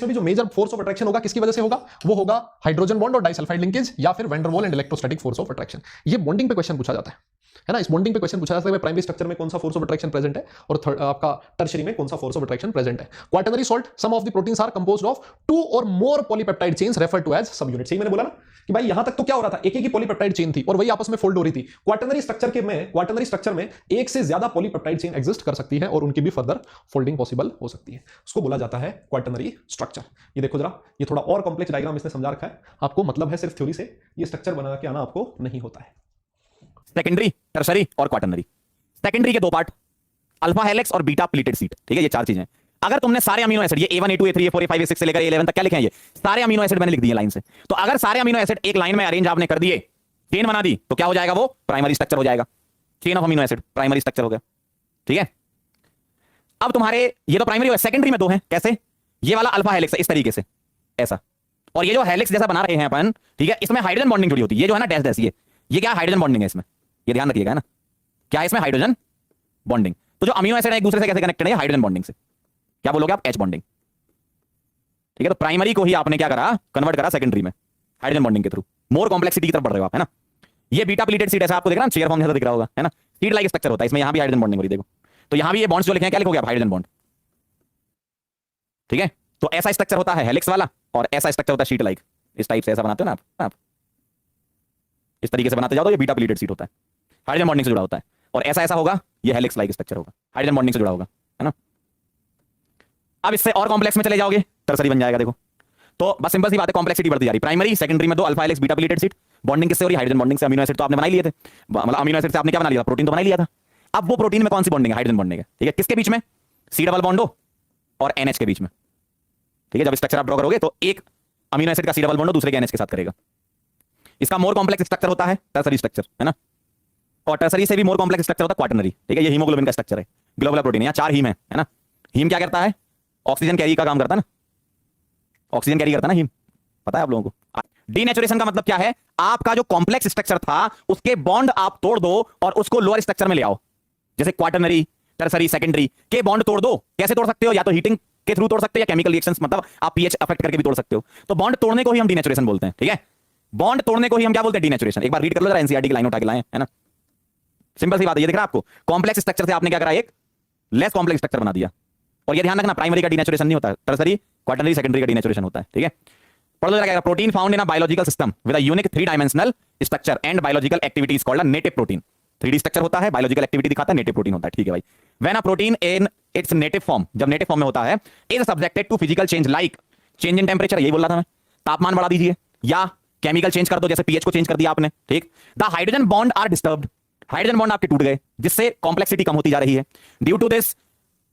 में भी जो मेजर फोर्स ऑफ अट्रैक्शन होगा किसकी वजह से होगा, वो होगा हाइड्रोजन बॉन्ड और डाइसल्फाइड लिंकेज या फिर वैन डर वाल and electrostatic force of attraction. ये बॉन्डिंग पे क्वेश्चन पूछा जाता है ना। इस बॉन्डिंग पे क्वेश्चन पूछा जाता है प्राइमरी स्ट्रक्चर में कौन सा फोर्स ऑफ अट्रैक्शन प्रेजेंट है और आपका टर्शरी में कौन सा फोर्स ऑफ अट्रैक्शन प्रेजेंट है। Quaternary salt, some of the proteins are composed of 2 और more polypeptide chains refer to as subunit. सही मैंने बोला ना कि भाई यहां तक तो क्या हो रहा था, एक ही पॉलीपेप्टाइड चेन थी और वही आपस में फोल्ड हो रही थी। क्वार्टरनरी स्ट्रक्चर में एक से ज्यादा पॉलीपेप्टाइड चेन एग्जिस्ट कर सकती है और उनकी भी फर्दर फोल्डिंग पॉसिबल हो सकती है। उसको बोला जाता है क्वार्टरनरी स्ट्रक्चर। ये देखो जरा, ये थोड़ा और कॉम्प्लेक्स डायग्राम इसने समझा रखा है आपको, मतलब है सिर्फ थ्योरी से ये स्ट्रक्चर बना के आना आपको नहीं होता है। सेकेंडरी, टर्शरी और क्वार्टरनरी। सेकेंडरी के दो पार्ट, अल्फा हेलिक्स और बीटा प्लीटेड सीट, ठीक है, ये चार चीजें। अगर तुमने सारे अमीनो एसिड, ये A1 A2 A3 A4 A5 A6 से लेकर A11 तक क्या लिखे हैं, ये सारे अमीनो एसिड मैंने लिख दिए लाइन से। तो अगर सारे अमीनो एसिड एक लाइन में अरेंज आपने कर दिए, चेन बना दी, तो क्या हो जाएगा, वो प्राइमरी स्ट्रक्चर हो जाएगा। Chain of amino acid primary structure हो गया, ठीक है। अब तुम्हारे ये तो प्राइमरी, सेकेंडरी में दो हैं, कैसे, ये वाला अल्फा हेलिक्स इस तरीके से ऐसा, और ये जो हेलिक्स जैसा बना रहे हैं अपन, ठीक है, इसमें हाइड्रोजन बॉन्डिंग जुड़ी होती है। ये जो है ना डैश डैश, ये क्या हाइड्रोजन बॉन्डिंग है इसमें, ये ध्यान रखिएगा ना, क्या है इसमें हाइड्रोजन बॉन्डिंग। तो जो अमीनो एसिड है एक दूसरे से कैसे कनेक्टेड है, हाइड्रोजन बॉन्डिंग से, क्या बोलोगे आप, H बॉन्डिंग, ठीक है। तो प्राइमरी को ही आपने क्या करा, कन्वर्ट करा सेकेंडरी में हाइड्रोजन बॉन्डिंग के थ्रू, मोर कॉम्प्लेक्सिटी की तरफ बढ़ रहे हो आप, है ना। ये बीटा प्लीटेड सीट ऐसा आपको दिख रहा है, चेयर फॉर्म जैसा दिख रहा होगा, है ना, सीट लाइक स्ट्रक्चर होता है इसमें, यहां भी हाइड्रोजन बॉन्डिंग हो रही है, देखो। तो यहां भी ये बॉन्ड्स जो लिखे हैं क्या लिखोगे आप, हाइड्रोजन बॉन्ड, ठीक है। तो ऐसा स्ट्रक्चर होता है हेलिक्स वाला, और ऐसा स्ट्रक्चर होता है शीट लाइक, इस टाइप से ऐसा बनाते हो ना आप इस तरीके से बनाते जाओ तो ये बीटा प्लीटेड सीट होता है, हाइड्रोजन बॉन्डिंग से जुड़ा होता है। और ऐसा होगा, ये हेलिक्स लाइक स्ट्रक्चर होगा, हाइड्रोजन बॉन्डिंग से जुड़ा होगा, है ना। अब इससे और कॉम्प्लेक्स में चले जाओगे, टर्सरी बन जाएगा, देखो। तो बस सिंपल सी बात है, कॉम्प्लेक्सिटी बढ़ती जा रही। प्राइमरी, सेकेंडरी में दो alpha helix beta pleated seat, bonding किससे हो रही है, हाइड्रोजन बॉन्डिंग से। अमीनो एसिड तो आपने बना ही लिए थे, मतलब अमीनो एसिड से आपने क्या बना लिया, प्रोटीन तो बना ही लिया था। अब वो प्रोटीन में कौन सी बॉन्डिंग है, हाइड्रोजन बॉन्डिंग है, ठीक है। किसके बीच में, C डबल बॉन्ड हो और NH के बीच में, ठीक है। जब स्ट्रक्चर आप ड्रॉ करोगे तो एक अमीनो एसिड का C डबल बॉन्ड दूसरे के NH के साथ करेगा। इसका मोर कॉम्प्लेक्स स्ट्रक्चर होता है टर्सरी स्ट्रक्चर, है ना। और टर्सरी से भी मोर कॉम्प्लेक्स स्ट्रक्चर होता है क्वार्टरनरी, ठीक है। ये हीमोग्लोबिन का स्ट्रक्चर है, ग्लोबुलर प्रोटीन है, यहाँ 4 हीम है ना। हीम क्या करता है, ऑक्सीजन कैरी का काम करता है ना, ऑक्सीजन कैरी करता है ना हीम, पता है आप लोगों को। डीनेचुरेशन का मतलब क्या है, आपका जो कॉम्प्लेक्स स्ट्रक्चर था उसके बॉन्ड आप तोड़ दो और उसको लोअर स्ट्रक्चर में ले आओ, जैसे क्वाटरनरी, टर्सरी, सेकेंडरी के बॉन्ड तोड़ दो। कैसे तोड़ सकते हो, या तो हीटिंग के थ्रू तोड़ सकते हो या केमिकल रिएक्शंस, मतलब आप पीएच अफेक्ट करके भी तोड़ सकते हो। तो बॉन्ड तोड़ने को ही हम डीनेचुरेशन बोलते हैं, ठीक है। बॉन्ड तोड़ने को ही हम क्या बोलते हैं, डीनेचुरेशन। एक बार रीड कर लो जरा एनसीईआरटी की लाइन उठा के लाए, है ना, सिंपल सी बात है। ये दिख रहा है आपको, कॉम्प्लेक्स स्ट्रक्चर से आपने क्या करा, एक लेस कॉम्प्लेक्स स्ट्रक्चर बना दिया। और ये ध्यान रखना, प्राइमरी का डीनेचुरेशन नहीं होता है, टर्सरी, क्वाटरनरी, सेकेंडरी का डीनेचुरेशन होता है, ठीक है। पढ़ लो जरा क्या, protein found in a biological system with a unique 3 dimensional structure and biological activity is called a native protein. 3D structure होता है, बायोलॉजिकल एक्टिविटी दिखाता है, नेटिव प्रोटीन होता है, ठीक है भाई। When a protein in its native form, जब नेटिव फॉर्म में होता है, is subjected to physical change like change in temperature, यही बोल रहा था मैं, तापमान बढ़ा दीजिए या केमिकल चेंज कर दो, जैसे पीएच को चेंज कर दिया आपने, ठीक। The hydrogen bond are disturbed, hydrogen bond आपके टूट गए, जिससे कॉम्प्लेक्सिटी कम होती जा रही है। ड्यू टू दिस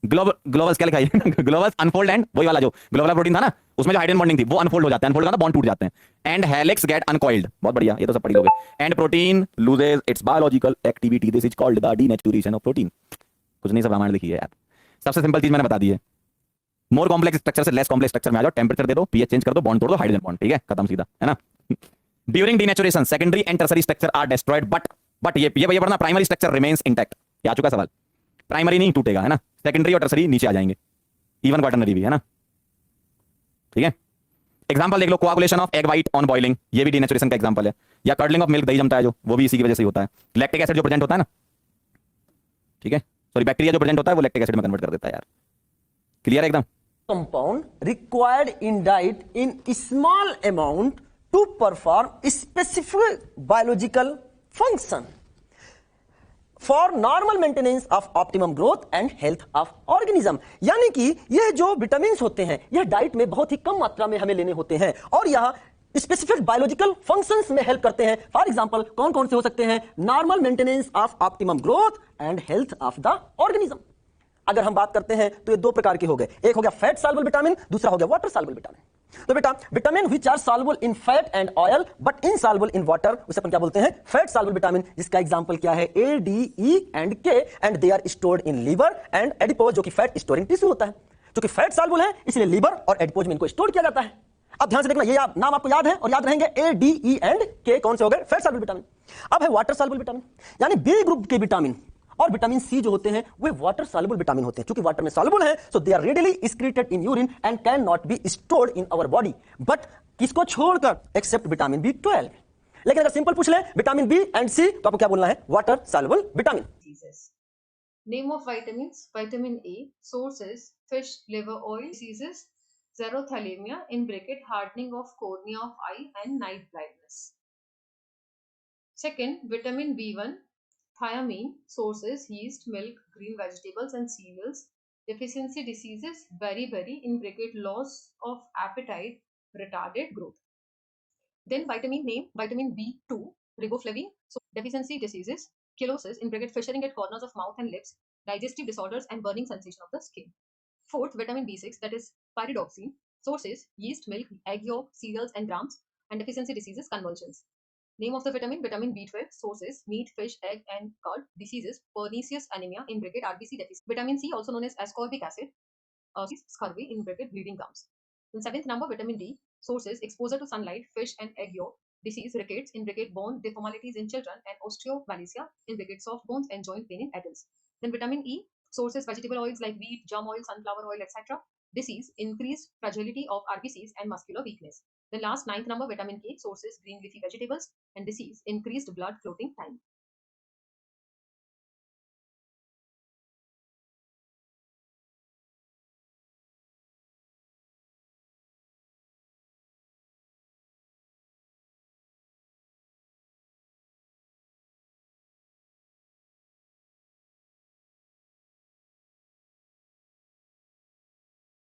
ग्लोबल्स क्या लिखा है ग्लोबल्स अनफोल्ड एंड, वही वाला जो ग्लोबुलर प्रोटीन था ना, उसमें जो हाइड्रोजन बॉन्डिंग थी वो अनफोल्ड हो जाता है, अनफोल्ड का बॉन्ड टूट जाते हैं। एंड हेलिक्स गेट अनकॉइल्ड, बहुत बढ़िया, ये तो सब पढ़ी लोगे। And protein loses it's biological activity, this is called the denaturation of protein. कुछ नहीं, सब रामायण लिखी है यार, सबसे सिंपल चीज मैंने बता दी है। मोर कॉम्प्लेक्स स्ट्रक्चर से लेस कॉम्प्लेक्स स्ट्रक्चर में आ जाओ, टेंपरेचर दे दो, पीएच चेंज कर दो, बॉन्ड तोड़ दो, हाइड्रोजन बॉन्ड, ठीक है, खत्म सीधा, है ना। During denaturation secondary and tertiary structure are destroyed, but ये पढ़ना, प्राइमरी स्ट्रक्चर रिमेन्स इंटैक्ट। क्या आ चुका सवाल, प्राइमरी नहीं टूटेगा, है ना, सेकेंडरी और टर्सरी नीचे आ जाएंगे, इवन क्वाटरनरी भी, है ना, ठीक है। एग्जांपल देख लो, coagulation of egg white on boiling, ये भी डीनेचुरेशन का एग्जांपल है। या कर्डलिंग ऑफ मिल्क, दही जमता है जो, वो भी इसी की वजह से होता है। लैक्टिक एसिड जो प्रेजेंट होता है ना, ठीक है, सॉरी बैक्टीरिया जो प्रेजेंट होता है वो लैक्टिक एसिड में कन्वर्ट कर देता है यार। क्लियर है एकदम। compound required in diet in small amount to perform specific biological function for normal maintenance of optimum growth and health of organism। यानी कि यह जो विटामिन्स होते हैं यह डाइट में बहुत ही कम मात्रा में हमें लेने होते हैं और यह स्पेसिफिक बायोलॉजिकल फंक्शंस में हेल्प करते हैं। फॉर एग्जांपल कौन कौन से हो सकते हैं, normal maintenance of optimum growth and health of the organism. अगर हम बात करते हैं तो ये दो प्रकार के हो गए, एक हो गया फैट सॉल्युबल विटामिन, दूसरा हो गया वाटर सॉल्युबल विटामिन। तो बेटा vitamin which are soluble in fat and oil but insoluble in water, उसे अपन क्या बोलते हैं, फैट सॉल्युबल विटामिन, जिसका एग्जांपल क्या है, A, D, E and K, and they are stored in liver and adipose, जो कि फैट स्टोरिंग टिश्यू होता है। क्योंकि फैट सॉल्युबल है इसलिए लीवर और एडिपोज में इनको स्टोर किया जाता है। अब ध्यान से देखना, ये नाम आपको याद है और याद रहेंगे, ए, डी, ई एंड के कौन से हो गए, फैट सॉल्युबल विटामिन। अब है वाटर सॉल्युबल विटामिन, यानी बी ग्रुप के विटामिन और विटामिन सी जो होते हैं वे वाटर सॉल्युबल विटामिन होते हैं। क्योंकि वाटर में सॉल्युबल है so they are readily excreted in urine and can not be stored in our body, but किसको छोड़कर, एक्सेप्ट विटामिन B12। लेकिन अगर सिंपल पूछ ले विटामिन बी एंड सी तो आपको क्या बोलना है, water soluble vitamin. diseases. Name of vitamins: vitamin A. Sources: fish liver oil. Diseases: xerothalamia in bracket hardening of cornea of eye and night blindness. Second, vitamin B1, thiamine. Sources: yeast, milk, green vegetables and cereals. Deficiency diseases: beriberi in bracket loss of appetite, retarded growth. Then vitamin name, vitamin B2, riboflavin. So deficiency diseases: chelosis in bracket fissuring at corners of mouth and lips, digestive disorders and burning sensation of the skin. Fourth, vitamin B6, that is pyridoxine. Sources: yeast, milk, egg yolk, cereals and grams, and deficiency diseases, convulsions. Name of the vitamin, vitamin B12. Sources: meat, fish, egg and curd. Diseases: pernicious anemia in bracket RBC deficit. Vitamin C, also known as ascorbic acid, scurvy in bracket bleeding gums. Then seventh number, vitamin D. Sources: exposure to sunlight, fish and egg yolk. Disease: rickets in bracket bone deformalities in children and osteomalacia in bracket soft bones and joint pain in adults. Then vitamin E. Sources: vegetable oils like wheat, germ oil, sunflower oil, etc. Disease: increased fragility of RBCs and muscular weakness. The last ninth number, vitamin K. Sources: green leafy vegetables, and disease: increased blood clotting time.